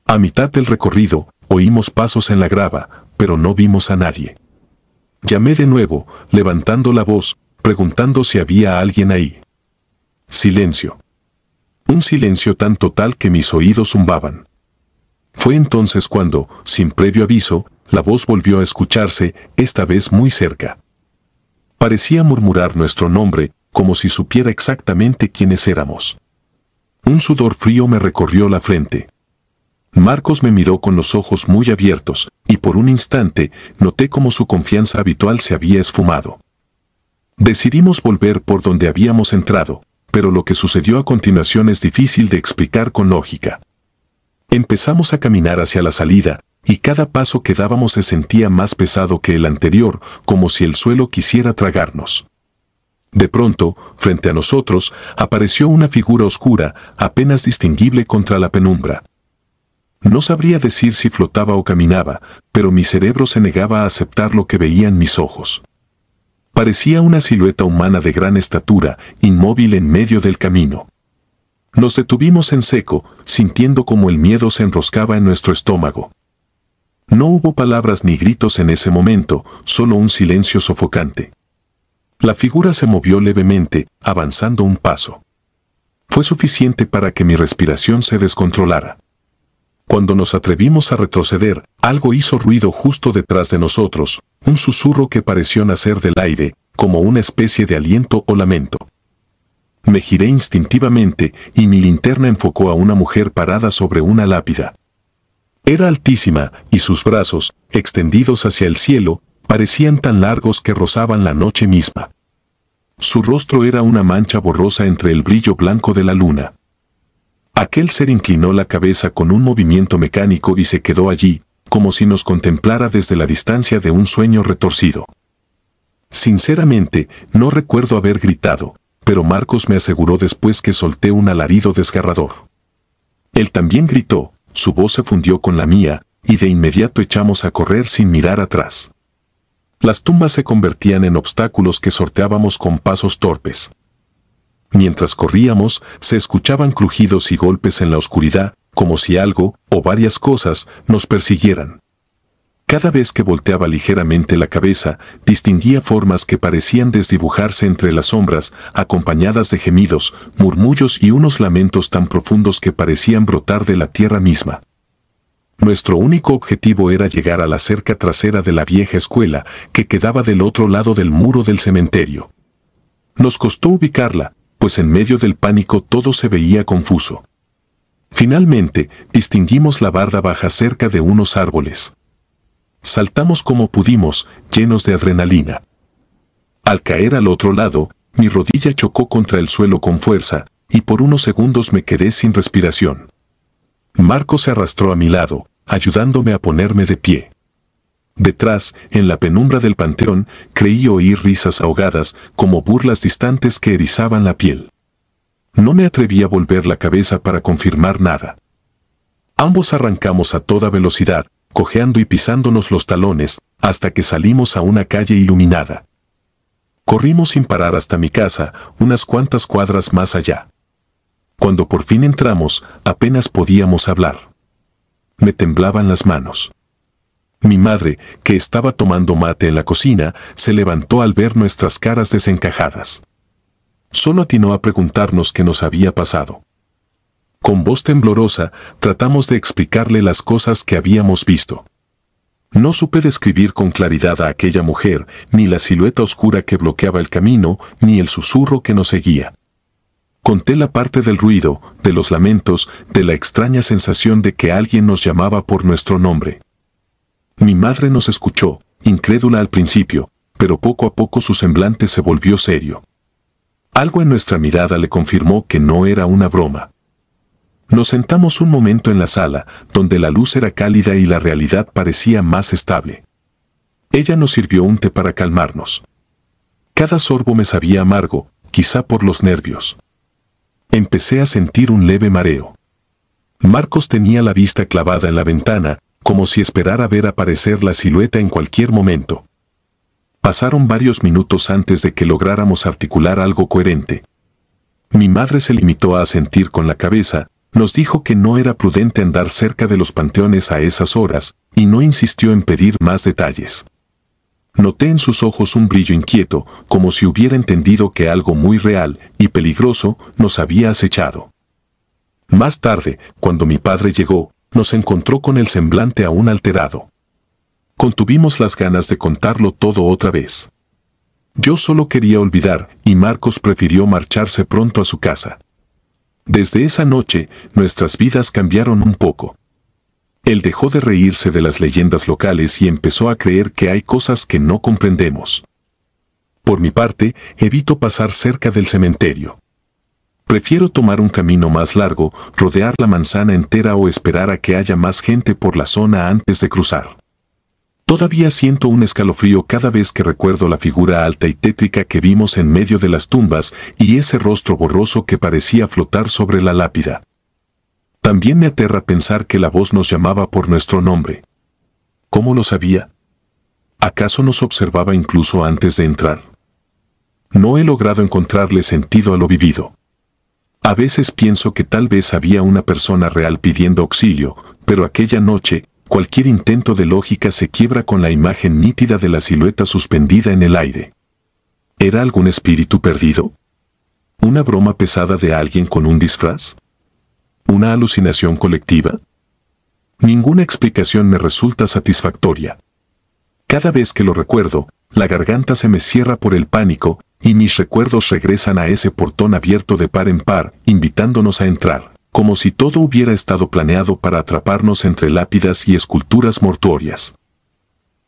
A mitad del recorrido, oímos pasos en la grava, pero no vimos a nadie. Llamé de nuevo, levantando la voz, preguntando si había alguien ahí. Silencio. Un silencio tan total que mis oídos zumbaban. Fue entonces cuando, sin previo aviso, la voz volvió a escucharse, esta vez muy cerca. Parecía murmurar nuestro nombre, como si supiera exactamente quiénes éramos. Un sudor frío me recorrió la frente. Marcos me miró con los ojos muy abiertos, y por un instante noté cómo su confianza habitual se había esfumado. Decidimos volver por donde habíamos entrado, pero lo que sucedió a continuación es difícil de explicar con lógica. Empezamos a caminar hacia la salida, y cada paso que dábamos se sentía más pesado que el anterior, como si el suelo quisiera tragarnos. De pronto, frente a nosotros, apareció una figura oscura, apenas distinguible contra la penumbra. No sabría decir si flotaba o caminaba, pero mi cerebro se negaba a aceptar lo que veían mis ojos. Parecía una silueta humana de gran estatura, inmóvil en medio del camino. Nos detuvimos en seco, sintiendo como el miedo se enroscaba en nuestro estómago. No hubo palabras ni gritos en ese momento, solo un silencio sofocante. La figura se movió levemente, avanzando un paso. Fue suficiente para que mi respiración se descontrolara. Cuando nos atrevimos a retroceder, algo hizo ruido justo detrás de nosotros, un susurro que pareció nacer del aire, como una especie de aliento o lamento. Me giré instintivamente y mi linterna enfocó a una mujer parada sobre una lápida. Era altísima y sus brazos, extendidos hacia el cielo, parecían tan largos que rozaban la noche misma. Su rostro era una mancha borrosa entre el brillo blanco de la luna. Aquel ser inclinó la cabeza con un movimiento mecánico y se quedó allí, como si nos contemplara desde la distancia de un sueño retorcido. Sinceramente, no recuerdo haber gritado, pero Marcos me aseguró después que solté un alarido desgarrador. Él también gritó, su voz se fundió con la mía, y de inmediato echamos a correr sin mirar atrás. Las tumbas se convertían en obstáculos que sorteábamos con pasos torpes. Mientras corríamos, se escuchaban crujidos y golpes en la oscuridad, como si algo, o varias cosas, nos persiguieran. Cada vez que volteaba ligeramente la cabeza, distinguía formas que parecían desdibujarse entre las sombras, acompañadas de gemidos, murmullos y unos lamentos tan profundos que parecían brotar de la tierra misma. Nuestro único objetivo era llegar a la cerca trasera de la vieja escuela, que quedaba del otro lado del muro del cementerio. Nos costó ubicarla, pues en medio del pánico todo se veía confuso. Finalmente, distinguimos la barda baja cerca de unos árboles. Saltamos como pudimos, llenos de adrenalina. Al caer al otro lado, mi rodilla chocó contra el suelo con fuerza, y por unos segundos me quedé sin respiración. Marcos se arrastró a mi lado, ayudándome a ponerme de pie. Detrás, en la penumbra del panteón, creí oír risas ahogadas, como burlas distantes que erizaban la piel. No me atreví a volver la cabeza para confirmar nada. Ambos arrancamos a toda velocidad, cojeando y pisándonos los talones, hasta que salimos a una calle iluminada. Corrimos sin parar hasta mi casa, unas cuantas cuadras más allá. Cuando por fin entramos, apenas podíamos hablar. Me temblaban las manos. Mi madre, que estaba tomando mate en la cocina, se levantó al ver nuestras caras desencajadas. Solo atinó a preguntarnos qué nos había pasado. Con voz temblorosa, tratamos de explicarle las cosas que habíamos visto. No supe describir con claridad a aquella mujer, ni la silueta oscura que bloqueaba el camino, ni el susurro que nos seguía. Conté la parte del ruido, de los lamentos, de la extraña sensación de que alguien nos llamaba por nuestro nombre. Mi madre nos escuchó, incrédula al principio, pero poco a poco su semblante se volvió serio. Algo en nuestra mirada le confirmó que no era una broma. Nos sentamos un momento en la sala, donde la luz era cálida y la realidad parecía más estable. Ella nos sirvió un té para calmarnos. Cada sorbo me sabía amargo, quizá por los nervios. Empecé a sentir un leve mareo. Marcos tenía la vista clavada en la ventana, como si esperara ver aparecer la silueta en cualquier momento. Pasaron varios minutos antes de que lográramos articular algo coherente. Mi madre se limitó a asentir con la cabeza, nos dijo que no era prudente andar cerca de los panteones a esas horas, y no insistió en pedir más detalles. Noté en sus ojos un brillo inquieto, como si hubiera entendido que algo muy real y peligroso nos había acechado. Más tarde, cuando mi padre llegó, nos encontró con el semblante aún alterado. Contuvimos las ganas de contarlo todo otra vez. Yo solo quería olvidar, y Marcos prefirió marcharse pronto a su casa. Desde esa noche, nuestras vidas cambiaron un poco. Él dejó de reírse de las leyendas locales y empezó a creer que hay cosas que no comprendemos. Por mi parte, evito pasar cerca del cementerio. Prefiero tomar un camino más largo, rodear la manzana entera o esperar a que haya más gente por la zona antes de cruzar. Todavía siento un escalofrío cada vez que recuerdo la figura alta y tétrica que vimos en medio de las tumbas y ese rostro borroso que parecía flotar sobre la lápida. También me aterra pensar que la voz nos llamaba por nuestro nombre. ¿Cómo lo sabía? ¿Acaso nos observaba incluso antes de entrar? No he logrado encontrarle sentido a lo vivido. A veces pienso que tal vez había una persona real pidiendo auxilio, pero aquella noche, cualquier intento de lógica se quiebra con la imagen nítida de la silueta suspendida en el aire. ¿Era algún espíritu perdido? ¿Una broma pesada de alguien con un disfraz? ¿Una alucinación colectiva? Ninguna explicación me resulta satisfactoria. Cada vez que lo recuerdo, la garganta se me cierra por el pánico, y mis recuerdos regresan a ese portón abierto de par en par, invitándonos a entrar, como si todo hubiera estado planeado para atraparnos entre lápidas y esculturas mortuorias.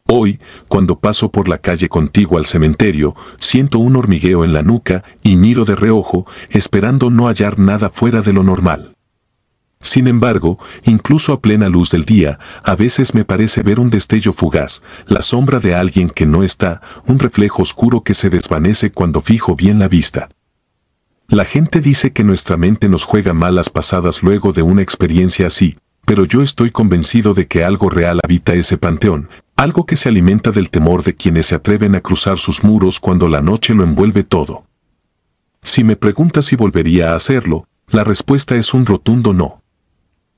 Hoy, cuando paso por la calle contigua al cementerio, siento un hormigueo en la nuca y miro de reojo, esperando no hallar nada fuera de lo normal. Sin embargo, incluso a plena luz del día, a veces me parece ver un destello fugaz, la sombra de alguien que no está, un reflejo oscuro que se desvanece cuando fijo bien la vista. La gente dice que nuestra mente nos juega malas pasadas luego de una experiencia así, pero yo estoy convencido de que algo real habita ese panteón, algo que se alimenta del temor de quienes se atreven a cruzar sus muros cuando la noche lo envuelve todo. Si me preguntas si volvería a hacerlo, la respuesta es un rotundo no.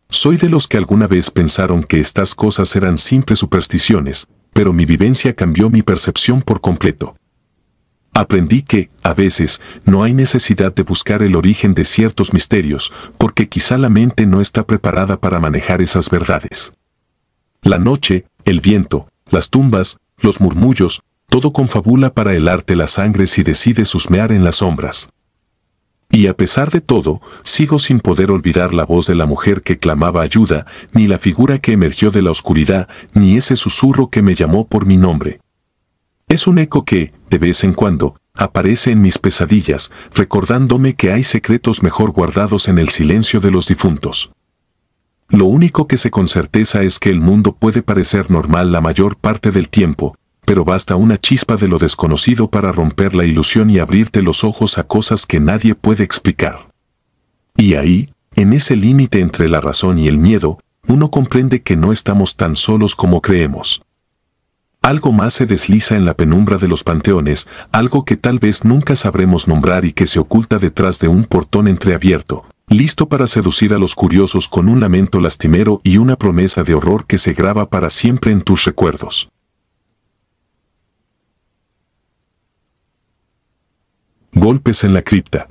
Soy de los que alguna vez pensaron que estas cosas eran simples supersticiones, pero mi vivencia cambió mi percepción por completo. Aprendí que, a veces, no hay necesidad de buscar el origen de ciertos misterios, porque quizá la mente no está preparada para manejar esas verdades. La noche, el viento, las tumbas, los murmullos, todo confabula para helarte la sangre si decides husmear en las sombras. Y a pesar de todo, sigo sin poder olvidar la voz de la mujer que clamaba ayuda, ni la figura que emergió de la oscuridad, ni ese susurro que me llamó por mi nombre. Es un eco que, de vez en cuando, aparece en mis pesadillas, recordándome que hay secretos mejor guardados en el silencio de los difuntos. Lo único que sé con certeza es que el mundo puede parecer normal la mayor parte del tiempo, pero basta una chispa de lo desconocido para romper la ilusión y abrirte los ojos a cosas que nadie puede explicar. Y ahí, en ese límite entre la razón y el miedo, uno comprende que no estamos tan solos como creemos. Algo más se desliza en la penumbra de los panteones, algo que tal vez nunca sabremos nombrar y que se oculta detrás de un portón entreabierto, listo para seducir a los curiosos con un lamento lastimero y una promesa de horror que se graba para siempre en tus recuerdos. Golpes en la cripta.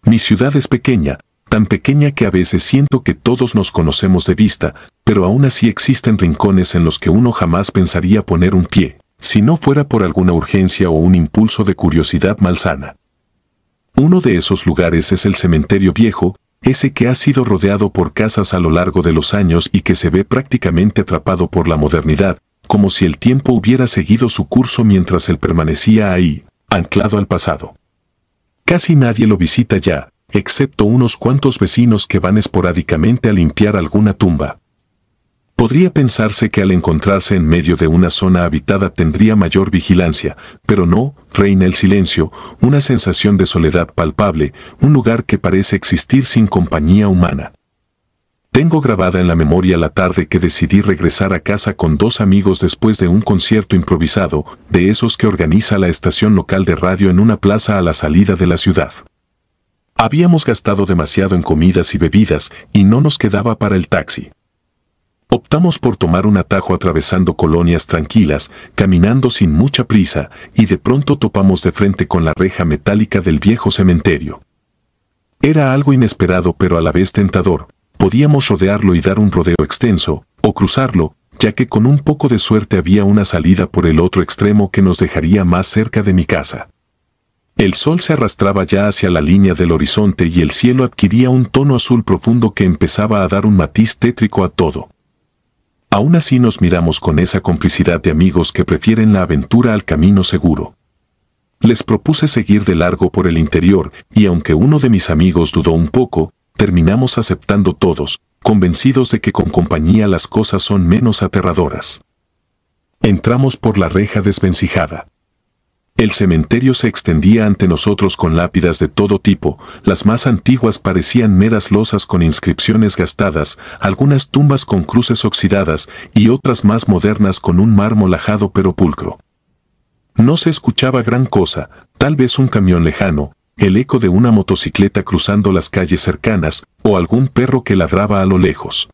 Mi ciudad es pequeña, tan pequeña que a veces siento que todos nos conocemos de vista, pero aún así existen rincones en los que uno jamás pensaría poner un pie, si no fuera por alguna urgencia o un impulso de curiosidad malsana. Uno de esos lugares es el cementerio viejo, ese que ha sido rodeado por casas a lo largo de los años y que se ve prácticamente atrapado por la modernidad, como si el tiempo hubiera seguido su curso mientras él permanecía ahí, anclado al pasado. Casi nadie lo visita ya, excepto unos cuantos vecinos que van esporádicamente a limpiar alguna tumba. Podría pensarse que al encontrarse en medio de una zona habitada tendría mayor vigilancia, pero no, reina el silencio, una sensación de soledad palpable, un lugar que parece existir sin compañía humana. Tengo grabada en la memoria la tarde que decidí regresar a casa con 2 amigos después de un concierto improvisado, de esos que organiza la estación local de radio en una plaza a la salida de la ciudad. Habíamos gastado demasiado en comidas y bebidas y no nos quedaba para el taxi. Optamos por tomar un atajo atravesando colonias tranquilas, caminando sin mucha prisa, y de pronto topamos de frente con la reja metálica del viejo cementerio. Era algo inesperado pero a la vez tentador. Podíamos rodearlo y dar un rodeo extenso, o cruzarlo, ya que con un poco de suerte había una salida por el otro extremo que nos dejaría más cerca de mi casa. El sol se arrastraba ya hacia la línea del horizonte y el cielo adquiría un tono azul profundo que empezaba a dar un matiz tétrico a todo. Aún así nos miramos con esa complicidad de amigos que prefieren la aventura al camino seguro. Les propuse seguir de largo por el interior, y aunque uno de mis amigos dudó un poco, terminamos aceptando todos, convencidos de que con compañía las cosas son menos aterradoras. Entramos por la reja desvencijada. El cementerio se extendía ante nosotros con lápidas de todo tipo, las más antiguas parecían meras losas con inscripciones gastadas, algunas tumbas con cruces oxidadas y otras más modernas con un mármol ajado pero pulcro. No se escuchaba gran cosa, tal vez un camión lejano, el eco de una motocicleta cruzando las calles cercanas, o algún perro que ladraba a lo lejos.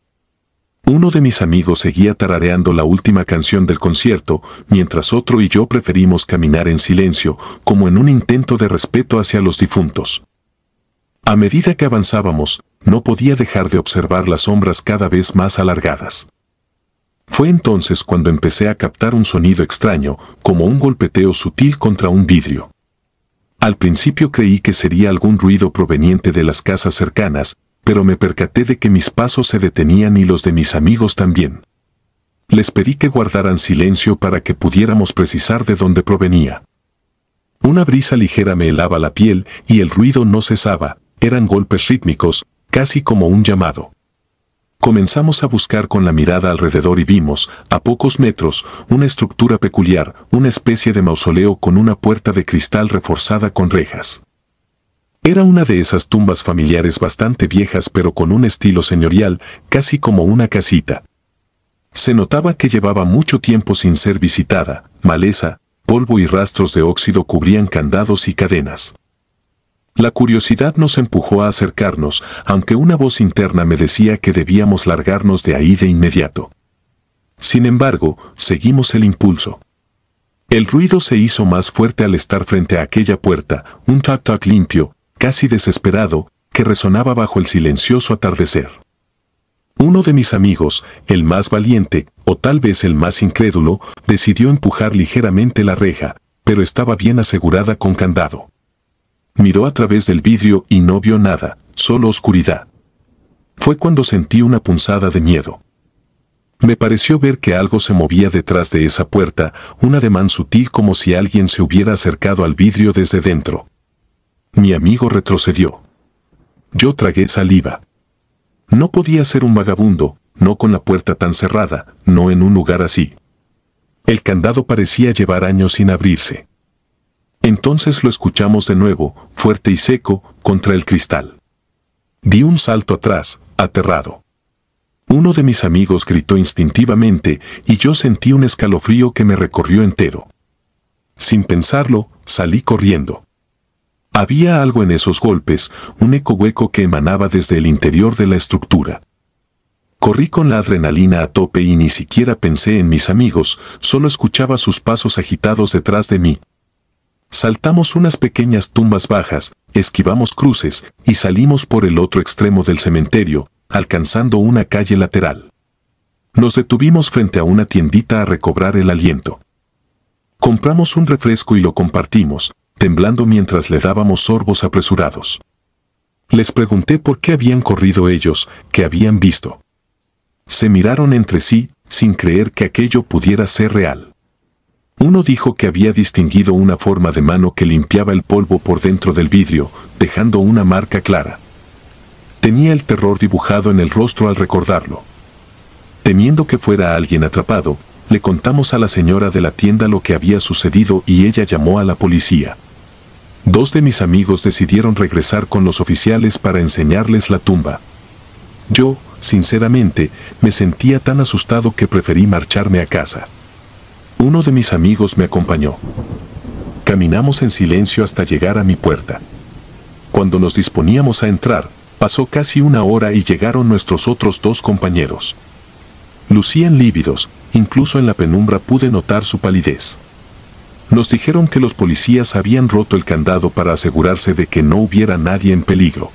Uno de mis amigos seguía tarareando la última canción del concierto, mientras otro y yo preferimos caminar en silencio, como en un intento de respeto hacia los difuntos. A medida que avanzábamos, no podía dejar de observar las sombras cada vez más alargadas. Fue entonces cuando empecé a captar un sonido extraño, como un golpeteo sutil contra un vidrio. Al principio creí que sería algún ruido proveniente de las casas cercanas, pero me percaté de que mis pasos se detenían y los de mis amigos también. Les pedí que guardaran silencio para que pudiéramos precisar de dónde provenía. Una brisa ligera me helaba la piel y el ruido no cesaba, eran golpes rítmicos, casi como un llamado. Comenzamos a buscar con la mirada alrededor y vimos, a pocos metros, una estructura peculiar, una especie de mausoleo con una puerta de cristal reforzada con rejas. Era una de esas tumbas familiares bastante viejas pero con un estilo señorial, casi como una casita. Se notaba que llevaba mucho tiempo sin ser visitada, maleza, polvo y rastros de óxido cubrían candados y cadenas. La curiosidad nos empujó a acercarnos, aunque una voz interna me decía que debíamos largarnos de ahí de inmediato. Sin embargo, seguimos el impulso. El ruido se hizo más fuerte al estar frente a aquella puerta, un toc-toc limpio, casi desesperado, que resonaba bajo el silencioso atardecer. Uno de mis amigos, el más valiente, o tal vez el más incrédulo, decidió empujar ligeramente la reja, pero estaba bien asegurada con candado. Miró a través del vidrio y no vio nada, solo oscuridad. Fue cuando sentí una punzada de miedo. Me pareció ver que algo se movía detrás de esa puerta, un ademán sutil como si alguien se hubiera acercado al vidrio desde dentro. Mi amigo retrocedió. Yo tragué saliva. No podía ser un vagabundo, no con la puerta tan cerrada, no en un lugar así. El candado parecía llevar años sin abrirse. Entonces lo escuchamos de nuevo, fuerte y seco, contra el cristal. Di un salto atrás, aterrado. Uno de mis amigos gritó instintivamente y yo sentí un escalofrío que me recorrió entero. Sin pensarlo, salí corriendo. Había algo en esos golpes, un eco hueco que emanaba desde el interior de la estructura. Corrí con la adrenalina a tope y ni siquiera pensé en mis amigos, solo escuchaba sus pasos agitados detrás de mí. Saltamos unas pequeñas tumbas bajas, esquivamos cruces y salimos por el otro extremo del cementerio, alcanzando una calle lateral. Nos detuvimos frente a una tiendita a recobrar el aliento. Compramos un refresco y lo compartimos, temblando mientras le dábamos sorbos apresurados. Les pregunté por qué habían corrido ellos, qué habían visto. Se miraron entre sí, sin creer que aquello pudiera ser real. Uno dijo que había distinguido una forma de mano que limpiaba el polvo por dentro del vidrio, dejando una marca clara. Tenía el terror dibujado en el rostro al recordarlo. Temiendo que fuera alguien atrapado, le contamos a la señora de la tienda lo que había sucedido y ella llamó a la policía. Dos de mis amigos decidieron regresar con los oficiales para enseñarles la tumba. Yo, sinceramente, me sentía tan asustado que preferí marcharme a casa. Uno de mis amigos me acompañó. Caminamos en silencio hasta llegar a mi puerta. Cuando nos disponíamos a entrar, pasó casi una hora y llegaron nuestros otros dos compañeros. Lucían lívidos, incluso en la penumbra pude notar su palidez. Nos dijeron que los policías habían roto el candado para asegurarse de que no hubiera nadie en peligro.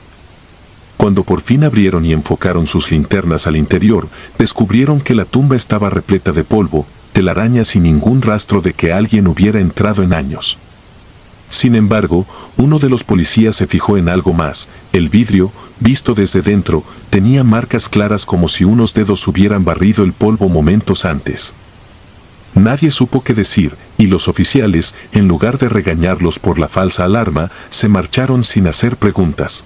Cuando por fin abrieron y enfocaron sus linternas al interior, descubrieron que la tumba estaba repleta de polvo, telarañas y ningún rastro de que alguien hubiera entrado en años. Sin embargo, uno de los policías se fijó en algo más. El vidrio, visto desde dentro, tenía marcas claras como si unos dedos hubieran barrido el polvo momentos antes. Nadie supo qué decir, y los oficiales, en lugar de regañarlos por la falsa alarma, se marcharon sin hacer preguntas.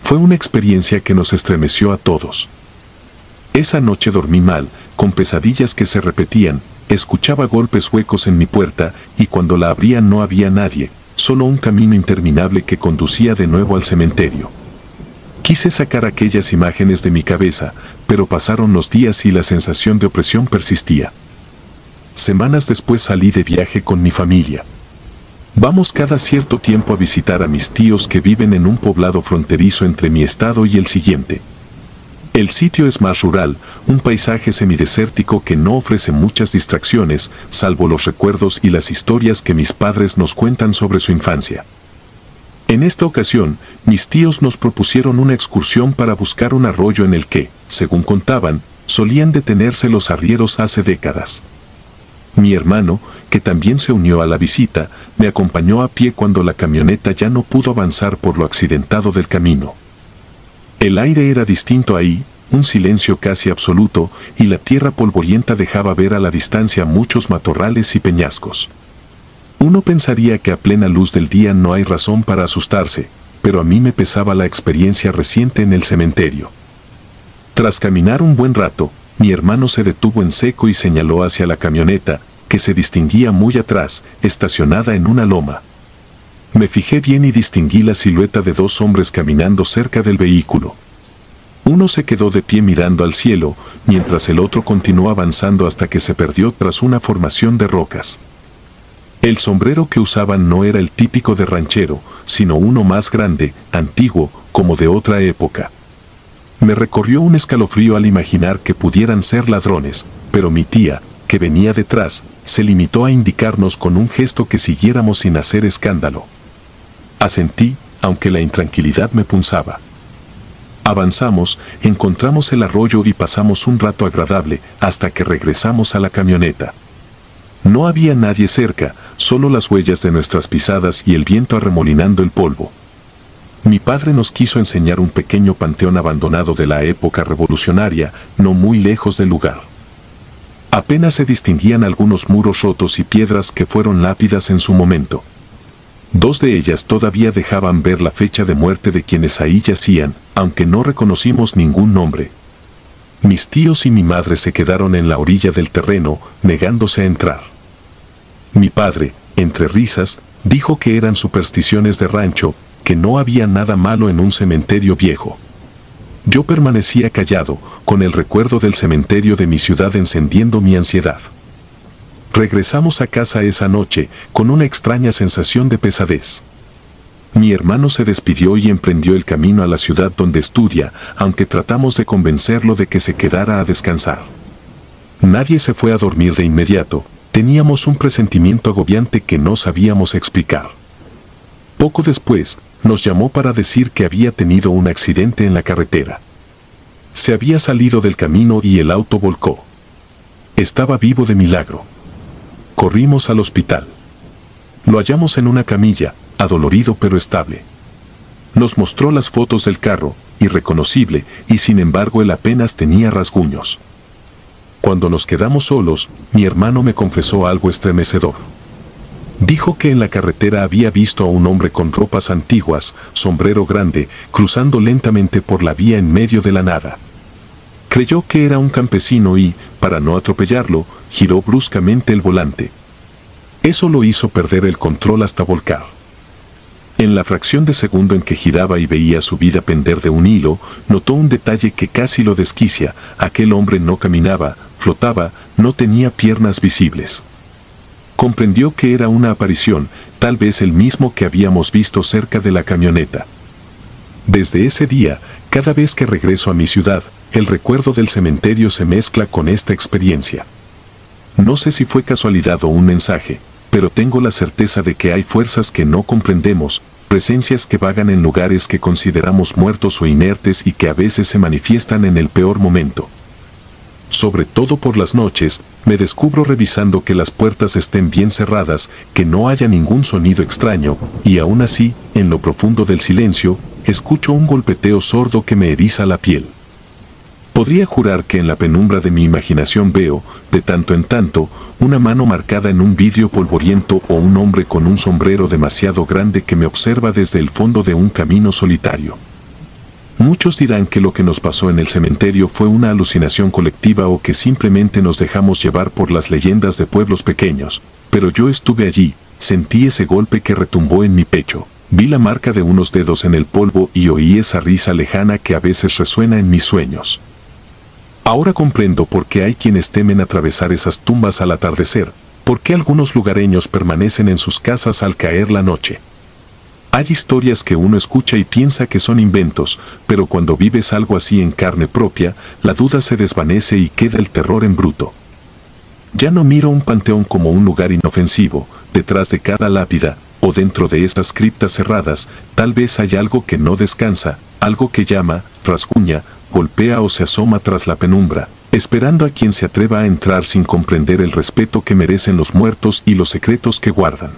Fue una experiencia que nos estremeció a todos. Esa noche dormí mal, con pesadillas que se repetían, escuchaba golpes huecos en mi puerta y cuando la abría no había nadie, solo un camino interminable que conducía de nuevo al cementerio. Quise sacar aquellas imágenes de mi cabeza, pero pasaron los días y la sensación de opresión persistía. Semanas después salí de viaje con mi familia. Vamos cada cierto tiempo a visitar a mis tíos que viven en un poblado fronterizo entre mi estado y el siguiente. El sitio es más rural, un paisaje semidesértico que no ofrece muchas distracciones, salvo los recuerdos y las historias que mis padres nos cuentan sobre su infancia. En esta ocasión, mis tíos nos propusieron una excursión para buscar un arroyo en el que, según contaban, solían detenerse los arrieros hace décadas. Mi hermano, que también se unió a la visita, me acompañó a pie cuando la camioneta ya no pudo avanzar por lo accidentado del camino. El aire era distinto ahí, un silencio casi absoluto, y la tierra polvorienta dejaba ver a la distancia muchos matorrales y peñascos. Uno pensaría que a plena luz del día no hay razón para asustarse, pero a mí me pesaba la experiencia reciente en el cementerio. Tras caminar un buen rato, mi hermano se detuvo en seco y señaló hacia la camioneta, que se distinguía muy atrás, estacionada en una loma. Me fijé bien y distinguí la silueta de dos hombres caminando cerca del vehículo. Uno se quedó de pie mirando al cielo, mientras el otro continuó avanzando hasta que se perdió tras una formación de rocas. El sombrero que usaban no era el típico de ranchero, sino uno más grande, antiguo, como de otra época. Me recorrió un escalofrío al imaginar que pudieran ser ladrones, pero mi tía, que venía detrás, se limitó a indicarnos con un gesto que siguiéramos sin hacer escándalo. Asentí, aunque la intranquilidad me punzaba. Avanzamos, encontramos el arroyo y pasamos un rato agradable hasta que regresamos a la camioneta. No había nadie cerca, solo las huellas de nuestras pisadas y el viento arremolinando el polvo. Mi padre nos quiso enseñar un pequeño panteón abandonado de la época revolucionaria, no muy lejos del lugar. Apenas se distinguían algunos muros rotos y piedras que fueron lápidas en su momento. Dos de ellas todavía dejaban ver la fecha de muerte de quienes ahí yacían, aunque no reconocimos ningún nombre. Mis tíos y mi madre se quedaron en la orilla del terreno, negándose a entrar. Mi padre, entre risas, dijo que eran supersticiones de rancho, que no había nada malo en un cementerio viejo. Yo permanecía callado, con el recuerdo del cementerio de mi ciudad encendiendo mi ansiedad. Regresamos a casa esa noche, con una extraña sensación de pesadez. Mi hermano se despidió y emprendió el camino a la ciudad donde estudia, aunque tratamos de convencerlo de que se quedara a descansar. Nadie se fue a dormir de inmediato, teníamos un presentimiento agobiante que no sabíamos explicar. Poco después, nos llamó para decir que había tenido un accidente en la carretera. Se había salido del camino y el auto volcó. Estaba vivo de milagro. Corrimos al hospital. Lo hallamos en una camilla, adolorido pero estable. Nos mostró las fotos del carro, irreconocible, y sin embargo él apenas tenía rasguños. Cuando nos quedamos solos, mi hermano me confesó algo estremecedor. Dijo que en la carretera había visto a un hombre con ropas antiguas, sombrero grande, cruzando lentamente por la vía en medio de la nada. Creyó que era un campesino y, para no atropellarlo, giró bruscamente el volante. Eso lo hizo perder el control hasta volcar. En la fracción de segundo en que giraba y veía su vida pender de un hilo, notó un detalle que casi lo desquicia: aquel hombre no caminaba, flotaba, no tenía piernas visibles. Comprendió que era una aparición, tal vez el mismo que habíamos visto cerca de la camioneta. Desde ese día, cada vez que regreso a mi ciudad, el recuerdo del cementerio se mezcla con esta experiencia. No sé si fue casualidad o un mensaje, pero tengo la certeza de que hay fuerzas que no comprendemos, presencias que vagan en lugares que consideramos muertos o inertes y que a veces se manifiestan en el peor momento. Sobre todo por las noches, me descubro revisando que las puertas estén bien cerradas, que no haya ningún sonido extraño, y aún así, en lo profundo del silencio, escucho un golpeteo sordo que me eriza la piel. Podría jurar que en la penumbra de mi imaginación veo, de tanto en tanto, una mano marcada en un vidrio polvoriento o un hombre con un sombrero demasiado grande que me observa desde el fondo de un camino solitario. Muchos dirán que lo que nos pasó en el cementerio fue una alucinación colectiva o que simplemente nos dejamos llevar por las leyendas de pueblos pequeños, pero yo estuve allí, sentí ese golpe que retumbó en mi pecho, vi la marca de unos dedos en el polvo y oí esa risa lejana que a veces resuena en mis sueños. Ahora comprendo por qué hay quienes temen atravesar esas tumbas al atardecer, por qué algunos lugareños permanecen en sus casas al caer la noche. Hay historias que uno escucha y piensa que son inventos, pero cuando vives algo así en carne propia, la duda se desvanece y queda el terror en bruto. Ya no miro un panteón como un lugar inofensivo, detrás de cada lápida, o dentro de esas criptas cerradas, tal vez hay algo que no descansa, algo que llama, rasguña, golpea o se asoma tras la penumbra, esperando a quien se atreva a entrar sin comprender el respeto que merecen los muertos y los secretos que guardan.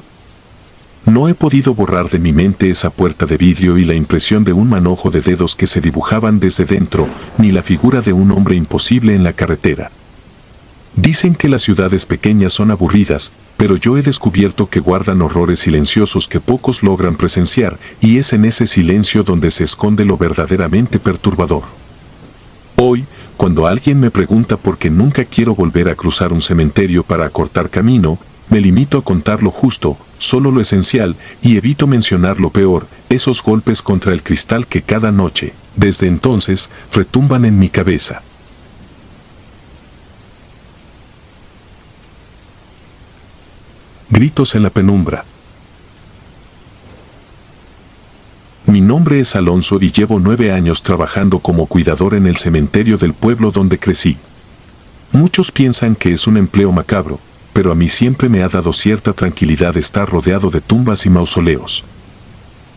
No he podido borrar de mi mente esa puerta de vidrio y la impresión de un manojo de dedos que se dibujaban desde dentro, ni la figura de un hombre imposible en la carretera. Dicen que las ciudades pequeñas son aburridas, pero yo he descubierto que guardan horrores silenciosos que pocos logran presenciar, y es en ese silencio donde se esconde lo verdaderamente perturbador. Hoy, cuando alguien me pregunta por qué nunca quiero volver a cruzar un cementerio para acortar camino, me limito a contar lo justo, solo lo esencial, y evito mencionar lo peor, esos golpes contra el cristal que cada noche, desde entonces, retumban en mi cabeza. Gritos en la penumbra. Mi nombre es Alonso y llevo 9 años trabajando como cuidador en el cementerio del pueblo donde crecí. Muchos piensan que es un empleo macabro, pero a mí siempre me ha dado cierta tranquilidad estar rodeado de tumbas y mausoleos.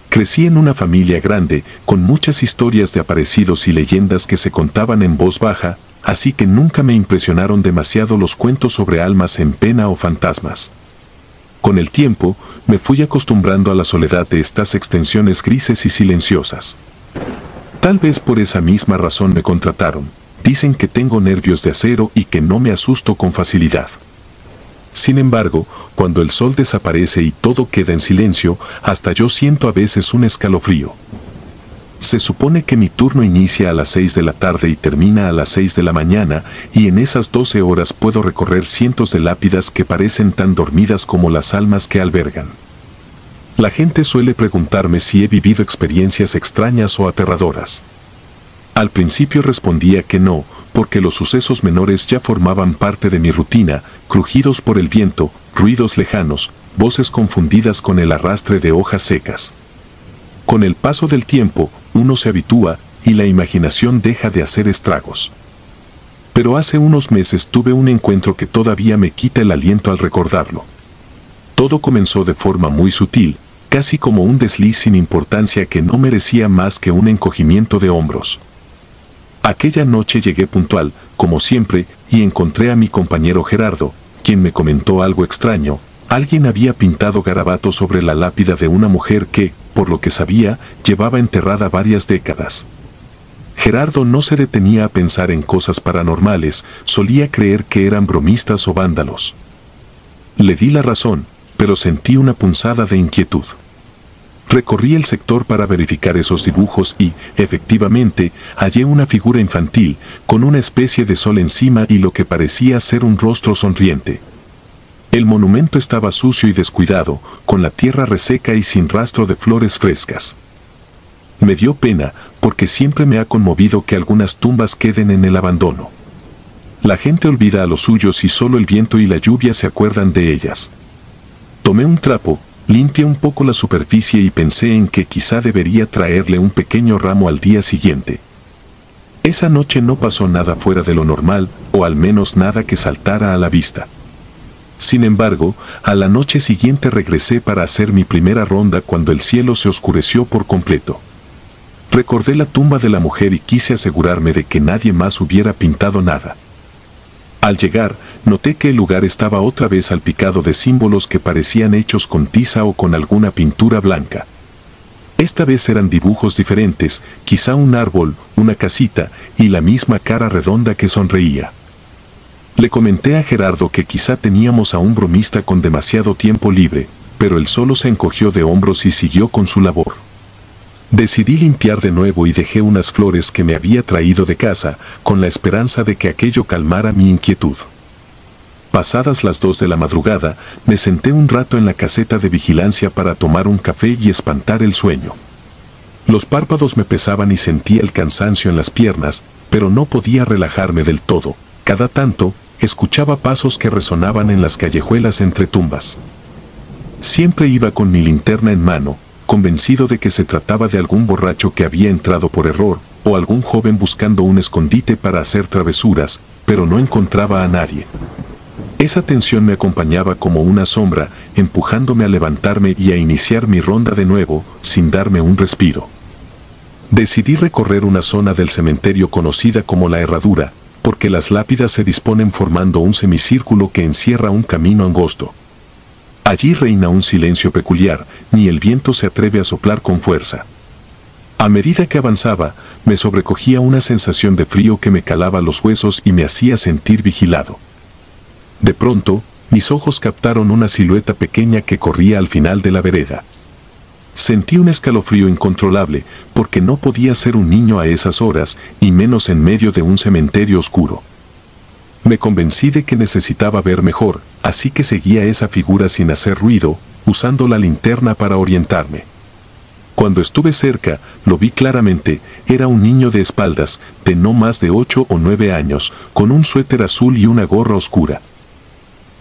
Crecí en una familia grande, con muchas historias de aparecidos y leyendas que se contaban en voz baja, así que nunca me impresionaron demasiado los cuentos sobre almas en pena o fantasmas. Con el tiempo, me fui acostumbrando a la soledad de estas extensiones grises y silenciosas. Tal vez por esa misma razón me contrataron. Dicen que tengo nervios de acero y que no me asusto con facilidad. Sin embargo, cuando el sol desaparece y todo queda en silencio, hasta yo siento a veces un escalofrío. Se supone que mi turno inicia a las 6 de la tarde y termina a las 6 de la mañana, y en esas 12 horas puedo recorrer cientos de lápidas que parecen tan dormidas como las almas que albergan. La gente suele preguntarme si he vivido experiencias extrañas o aterradoras. Al principio respondía que no, porque los sucesos menores ya formaban parte de mi rutina, crujidos por el viento, ruidos lejanos, voces confundidas con el arrastre de hojas secas. Con el paso del tiempo, uno se habitúa y la imaginación deja de hacer estragos. Pero hace unos meses tuve un encuentro que todavía me quita el aliento al recordarlo. Todo comenzó de forma muy sutil, casi como un desliz sin importancia que no merecía más que un encogimiento de hombros. Aquella noche llegué puntual, como siempre, y encontré a mi compañero Gerardo, quien me comentó algo extraño. Alguien había pintado garabatos sobre la lápida de una mujer que, por lo que sabía, llevaba enterrada varias décadas. Gerardo no se detenía a pensar en cosas paranormales, solía creer que eran bromistas o vándalos. Le di la razón, pero sentí una punzada de inquietud. Recorrí el sector para verificar esos dibujos y, efectivamente, hallé una figura infantil, con una especie de sol encima y lo que parecía ser un rostro sonriente. El monumento estaba sucio y descuidado, con la tierra reseca y sin rastro de flores frescas. Me dio pena, porque siempre me ha conmovido que algunas tumbas queden en el abandono. La gente olvida a los suyos y solo el viento y la lluvia se acuerdan de ellas. Tomé un trapo, limpié un poco la superficie y pensé en que quizá debería traerle un pequeño ramo al día siguiente. Esa noche no pasó nada fuera de lo normal, o al menos nada que saltara a la vista. Sin embargo, a la noche siguiente regresé para hacer mi primera ronda cuando el cielo se oscureció por completo. Recordé la tumba de la mujer y quise asegurarme de que nadie más hubiera pintado nada. Al llegar, noté que el lugar estaba otra vez salpicado de símbolos que parecían hechos con tiza o con alguna pintura blanca. Esta vez eran dibujos diferentes, quizá un árbol, una casita, y la misma cara redonda que sonreía. Le comenté a Gerardo que quizá teníamos a un bromista con demasiado tiempo libre, pero él solo se encogió de hombros y siguió con su labor. Decidí limpiar de nuevo y dejé unas flores que me había traído de casa, con la esperanza de que aquello calmara mi inquietud. Pasadas las 2 de la madrugada, me senté un rato en la caseta de vigilancia para tomar un café y espantar el sueño. Los párpados me pesaban y sentía el cansancio en las piernas, pero no podía relajarme del todo. Cada tanto, escuchaba pasos que resonaban en las callejuelas entre tumbas. Siempre iba con mi linterna en mano, convencido de que se trataba de algún borracho que había entrado por error, o algún joven buscando un escondite para hacer travesuras, pero no encontraba a nadie. Esa tensión me acompañaba como una sombra, empujándome a levantarme y a iniciar mi ronda de nuevo, sin darme un respiro. Decidí recorrer una zona del cementerio conocida como la Herradura, porque las lápidas se disponen formando un semicírculo que encierra un camino angosto. Allí reina un silencio peculiar, ni el viento se atreve a soplar con fuerza. A medida que avanzaba, me sobrecogía una sensación de frío que me calaba los huesos y me hacía sentir vigilado. De pronto, mis ojos captaron una silueta pequeña que corría al final de la vereda. Sentí un escalofrío incontrolable, porque no podía ser un niño a esas horas, y menos en medio de un cementerio oscuro. Me convencí de que necesitaba ver mejor, así que seguí a esa figura sin hacer ruido, usando la linterna para orientarme. Cuando estuve cerca, lo vi claramente, era un niño de espaldas, de no más de 8 o 9 años, con un suéter azul y una gorra oscura.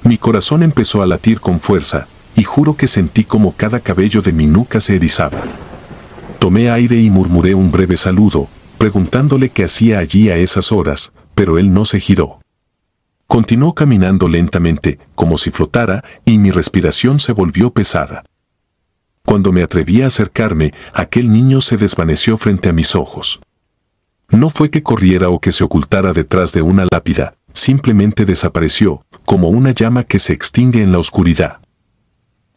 Mi corazón empezó a latir con fuerza, y juro que sentí como cada cabello de mi nuca se erizaba. Tomé aire y murmuré un breve saludo, preguntándole qué hacía allí a esas horas, pero él no se giró. Continuó caminando lentamente, como si flotara, y mi respiración se volvió pesada. Cuando me atreví a acercarme, aquel niño se desvaneció frente a mis ojos. No fue que corriera o que se ocultara detrás de una lápida, simplemente desapareció, como una llama que se extingue en la oscuridad.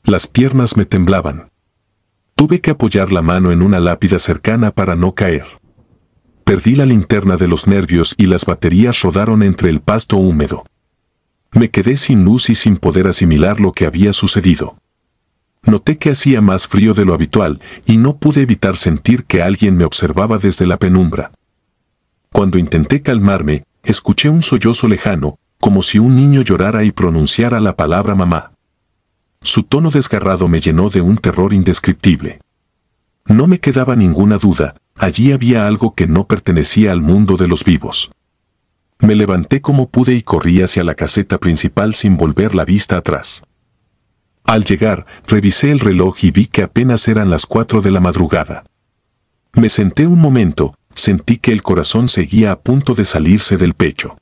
Las piernas me temblaban. Tuve que apoyar la mano en una lápida cercana para no caer. Perdí la linterna de los nervios y las baterías rodaron entre el pasto húmedo. Me quedé sin luz y sin poder asimilar lo que había sucedido. Noté que hacía más frío de lo habitual y no pude evitar sentir que alguien me observaba desde la penumbra. Cuando intenté calmarme, escuché un sollozo lejano, como si un niño llorara y pronunciara la palabra mamá. Su tono desgarrado me llenó de un terror indescriptible. No me quedaba ninguna duda, allí había algo que no pertenecía al mundo de los vivos. Me levanté como pude y corrí hacia la caseta principal sin volver la vista atrás. Al llegar, revisé el reloj y vi que apenas eran las 4 de la madrugada. Me senté un momento, sentí que el corazón seguía a punto de salirse del pecho.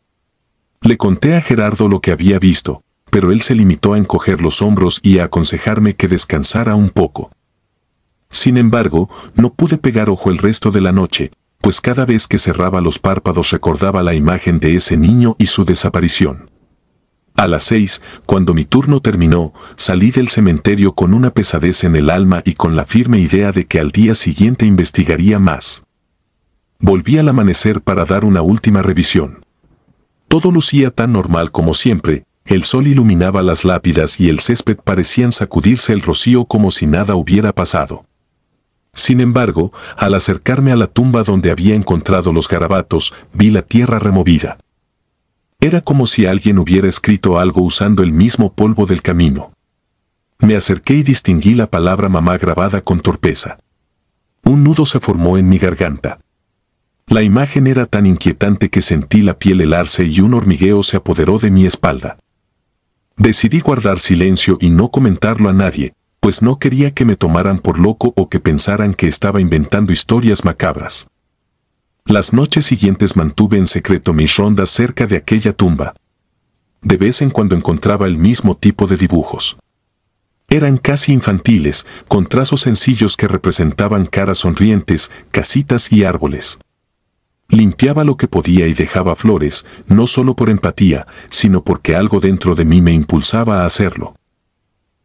Le conté a Gerardo lo que había visto, pero él se limitó a encoger los hombros y a aconsejarme que descansara un poco. Sin embargo, no pude pegar ojo el resto de la noche, pues cada vez que cerraba los párpados recordaba la imagen de ese niño y su desaparición. A las 6, cuando mi turno terminó, salí del cementerio con una pesadez en el alma y con la firme idea de que al día siguiente investigaría más. Volví al amanecer para dar una última revisión. Todo lucía tan normal como siempre, el sol iluminaba las lápidas y el césped parecían sacudirse el rocío como si nada hubiera pasado. Sin embargo, al acercarme a la tumba donde había encontrado los garabatos, vi la tierra removida. Era como si alguien hubiera escrito algo usando el mismo polvo del camino. Me acerqué y distinguí la palabra mamá grabada con torpeza. Un nudo se formó en mi garganta. La imagen era tan inquietante que sentí la piel helarse y un hormigueo se apoderó de mi espalda. Decidí guardar silencio y no comentarlo a nadie, pues no quería que me tomaran por loco o que pensaran que estaba inventando historias macabras. Las noches siguientes mantuve en secreto mis rondas cerca de aquella tumba. De vez en cuando encontraba el mismo tipo de dibujos. Eran casi infantiles, con trazos sencillos que representaban caras sonrientes, casitas y árboles. Limpiaba lo que podía y dejaba flores, no solo por empatía, sino porque algo dentro de mí me impulsaba a hacerlo.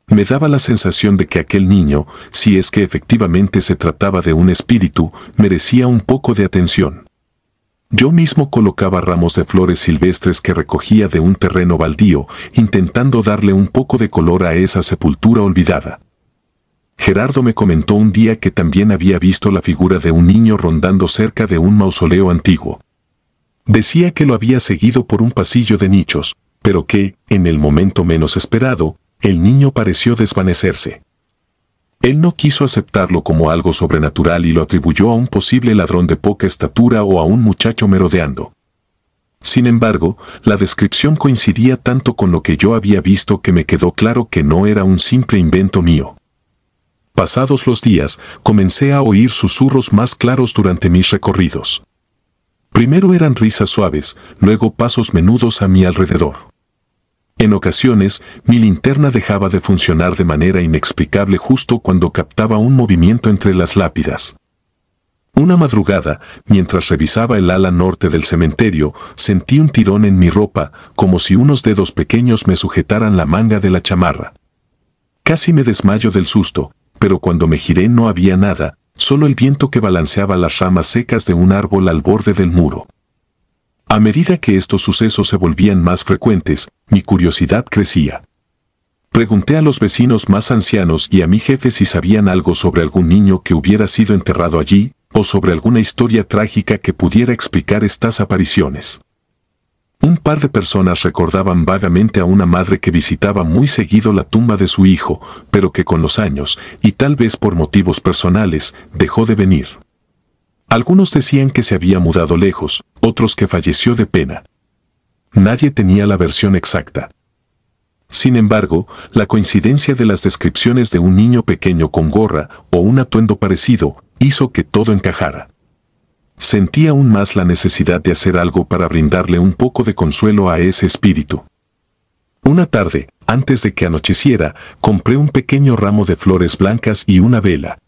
Me daba la sensación de que aquel niño, si es que efectivamente se trataba de un espíritu, merecía un poco de atención. Yo mismo colocaba ramos de flores silvestres que recogía de un terreno baldío, intentando darle un poco de color a esa sepultura olvidada. Gerardo me comentó un día que también había visto la figura de un niño rondando cerca de un mausoleo antiguo. Decía que lo había seguido por un pasillo de nichos, pero que, en el momento menos esperado, el niño pareció desvanecerse. Él no quiso aceptarlo como algo sobrenatural y lo atribuyó a un posible ladrón de poca estatura o a un muchacho merodeando. Sin embargo, la descripción coincidía tanto con lo que yo había visto que me quedó claro que no era un simple invento mío. Pasados los días, comencé a oír susurros más claros durante mis recorridos. Primero eran risas suaves, luego pasos menudos a mi alrededor. En ocasiones, mi linterna dejaba de funcionar de manera inexplicable justo cuando captaba un movimiento entre las lápidas. Una madrugada, mientras revisaba el ala norte del cementerio, sentí un tirón en mi ropa, como si unos dedos pequeños me sujetaran la manga de la chamarra. Casi me desmayo del susto, pero cuando me giré no había nada, solo el viento que balanceaba las ramas secas de un árbol al borde del muro. A medida que estos sucesos se volvían más frecuentes, mi curiosidad crecía. Pregunté a los vecinos más ancianos y a mi jefe si sabían algo sobre algún niño que hubiera sido enterrado allí, o sobre alguna historia trágica que pudiera explicar estas apariciones. Un par de personas recordaban vagamente a una madre que visitaba muy seguido la tumba de su hijo, pero que con los años, y tal vez por motivos personales, dejó de venir. Algunos decían que se había mudado lejos, otros que falleció de pena. Nadie tenía la versión exacta. Sin embargo, la coincidencia de las descripciones de un niño pequeño con gorra o un atuendo parecido hizo que todo encajara. Sentí aún más la necesidad de hacer algo para brindarle un poco de consuelo a ese espíritu. Una tarde, antes de que anocheciera, compré un pequeño ramo de flores blancas y una vela.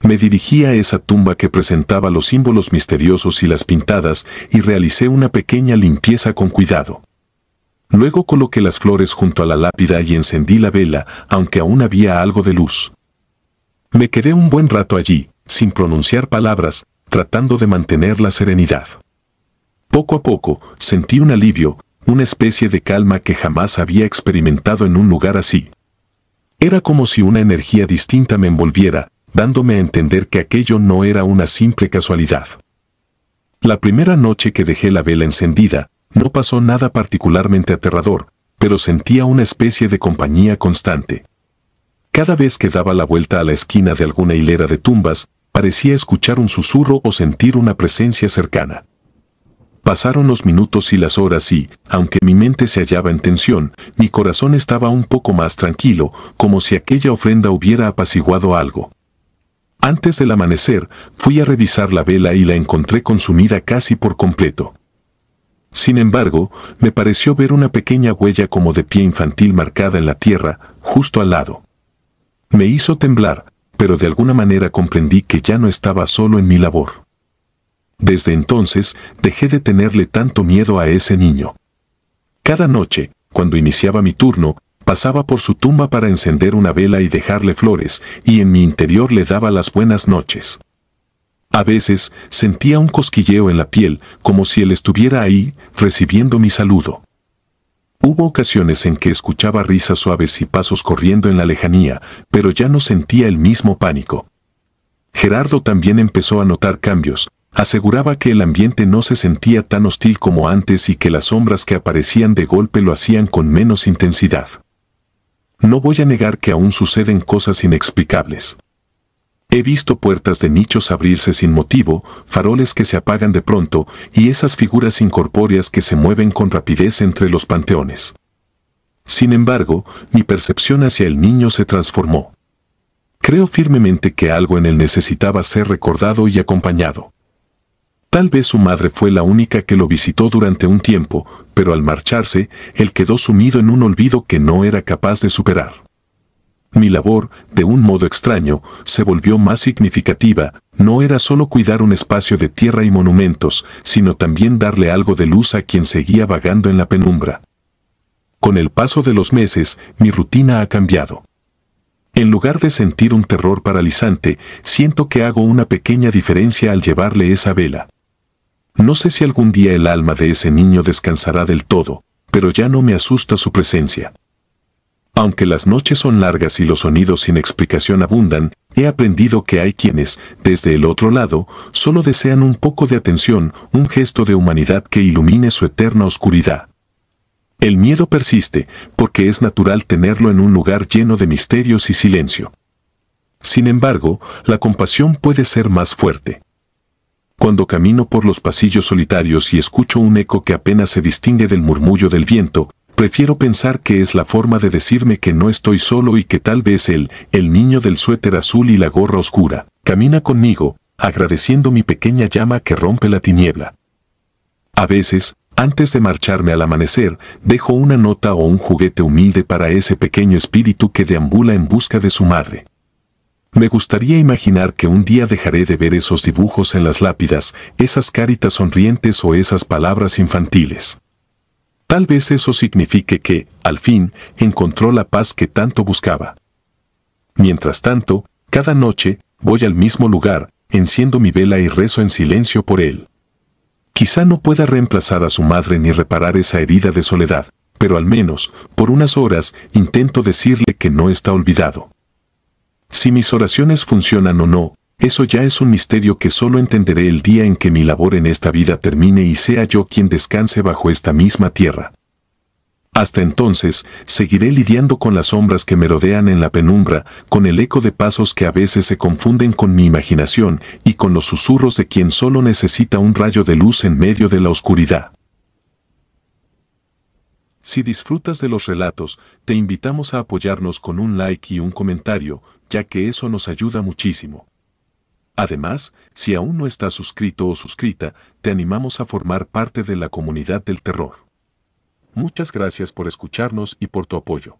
Me dirigí a esa tumba que presentaba los símbolos misteriosos y las pintadas y realicé una pequeña limpieza con cuidado. Luego coloqué las flores junto a la lápida y encendí la vela, aunque aún había algo de luz. Me quedé un buen rato allí, sin pronunciar palabras, tratando de mantener la serenidad. Poco a poco, sentí un alivio, una especie de calma que jamás había experimentado en un lugar así. Era como si una energía distinta me envolviera, dándome a entender que aquello no era una simple casualidad. La primera noche que dejé la vela encendida, no pasó nada particularmente aterrador, pero sentía una especie de compañía constante. Cada vez que daba la vuelta a la esquina de alguna hilera de tumbas, parecía escuchar un susurro o sentir una presencia cercana. Pasaron los minutos y las horas y, aunque mi mente se hallaba en tensión, mi corazón estaba un poco más tranquilo, como si aquella ofrenda hubiera apaciguado algo. Antes del amanecer, fui a revisar la vela y la encontré consumida casi por completo. Sin embargo, me pareció ver una pequeña huella como de pie infantil marcada en la tierra, justo al lado. Me hizo temblar, pero de alguna manera comprendí que ya no estaba solo en mi labor. Desde entonces, dejé de tenerle tanto miedo a ese niño. Cada noche, cuando iniciaba mi turno, pasaba por su tumba para encender una vela y dejarle flores, y en mi interior le daba las buenas noches. A veces, sentía un cosquilleo en la piel, como si él estuviera ahí, recibiendo mi saludo. Hubo ocasiones en que escuchaba risas suaves y pasos corriendo en la lejanía, pero ya no sentía el mismo pánico. Gerardo también empezó a notar cambios. Aseguraba que el ambiente no se sentía tan hostil como antes y que las sombras que aparecían de golpe lo hacían con menos intensidad. No voy a negar que aún suceden cosas inexplicables. He visto puertas de nichos abrirse sin motivo, faroles que se apagan de pronto y esas figuras incorpóreas que se mueven con rapidez entre los panteones. Sin embargo, mi percepción hacia el niño se transformó. Creo firmemente que algo en él necesitaba ser recordado y acompañado. Tal vez su madre fue la única que lo visitó durante un tiempo, pero al marcharse, él quedó sumido en un olvido que no era capaz de superar. Mi labor, de un modo extraño, se volvió más significativa. No era solo cuidar un espacio de tierra y monumentos, sino también darle algo de luz a quien seguía vagando en la penumbra. Con el paso de los meses, mi rutina ha cambiado. En lugar de sentir un terror paralizante, siento que hago una pequeña diferencia al llevarle esa vela. No sé si algún día el alma de ese niño descansará del todo, pero ya no me asusta su presencia. Aunque las noches son largas y los sonidos sin explicación abundan, he aprendido que hay quienes, desde el otro lado, solo desean un poco de atención, un gesto de humanidad que ilumine su eterna oscuridad. El miedo persiste, porque es natural tenerlo en un lugar lleno de misterios y silencio. Sin embargo, la compasión puede ser más fuerte. Cuando camino por los pasillos solitarios y escucho un eco que apenas se distingue del murmullo del viento, prefiero pensar que es la forma de decirme que no estoy solo y que tal vez él, el niño del suéter azul y la gorra oscura, camina conmigo, agradeciendo mi pequeña llama que rompe la tiniebla. A veces, antes de marcharme al amanecer, dejo una nota o un juguete humilde para ese pequeño espíritu que deambula en busca de su madre. Me gustaría imaginar que un día dejaré de ver esos dibujos en las lápidas, esas caritas sonrientes o esas palabras infantiles. Tal vez eso signifique que, al fin, encontró la paz que tanto buscaba. Mientras tanto, cada noche, voy al mismo lugar, enciendo mi vela y rezo en silencio por él. Quizá no pueda reemplazar a su madre ni reparar esa herida de soledad, pero al menos, por unas horas, intento decirle que no está olvidado. Si mis oraciones funcionan o no, eso ya es un misterio que solo entenderé el día en que mi labor en esta vida termine y sea yo quien descanse bajo esta misma tierra. Hasta entonces, seguiré lidiando con las sombras que me rodean en la penumbra, con el eco de pasos que a veces se confunden con mi imaginación y con los susurros de quien solo necesita un rayo de luz en medio de la oscuridad. Si disfrutas de los relatos, te invitamos a apoyarnos con un like y un comentario, ya que eso nos ayuda muchísimo. Además, si aún no estás suscrito o suscrita, te animamos a formar parte de la comunidad del terror. Muchas gracias por escucharnos y por tu apoyo.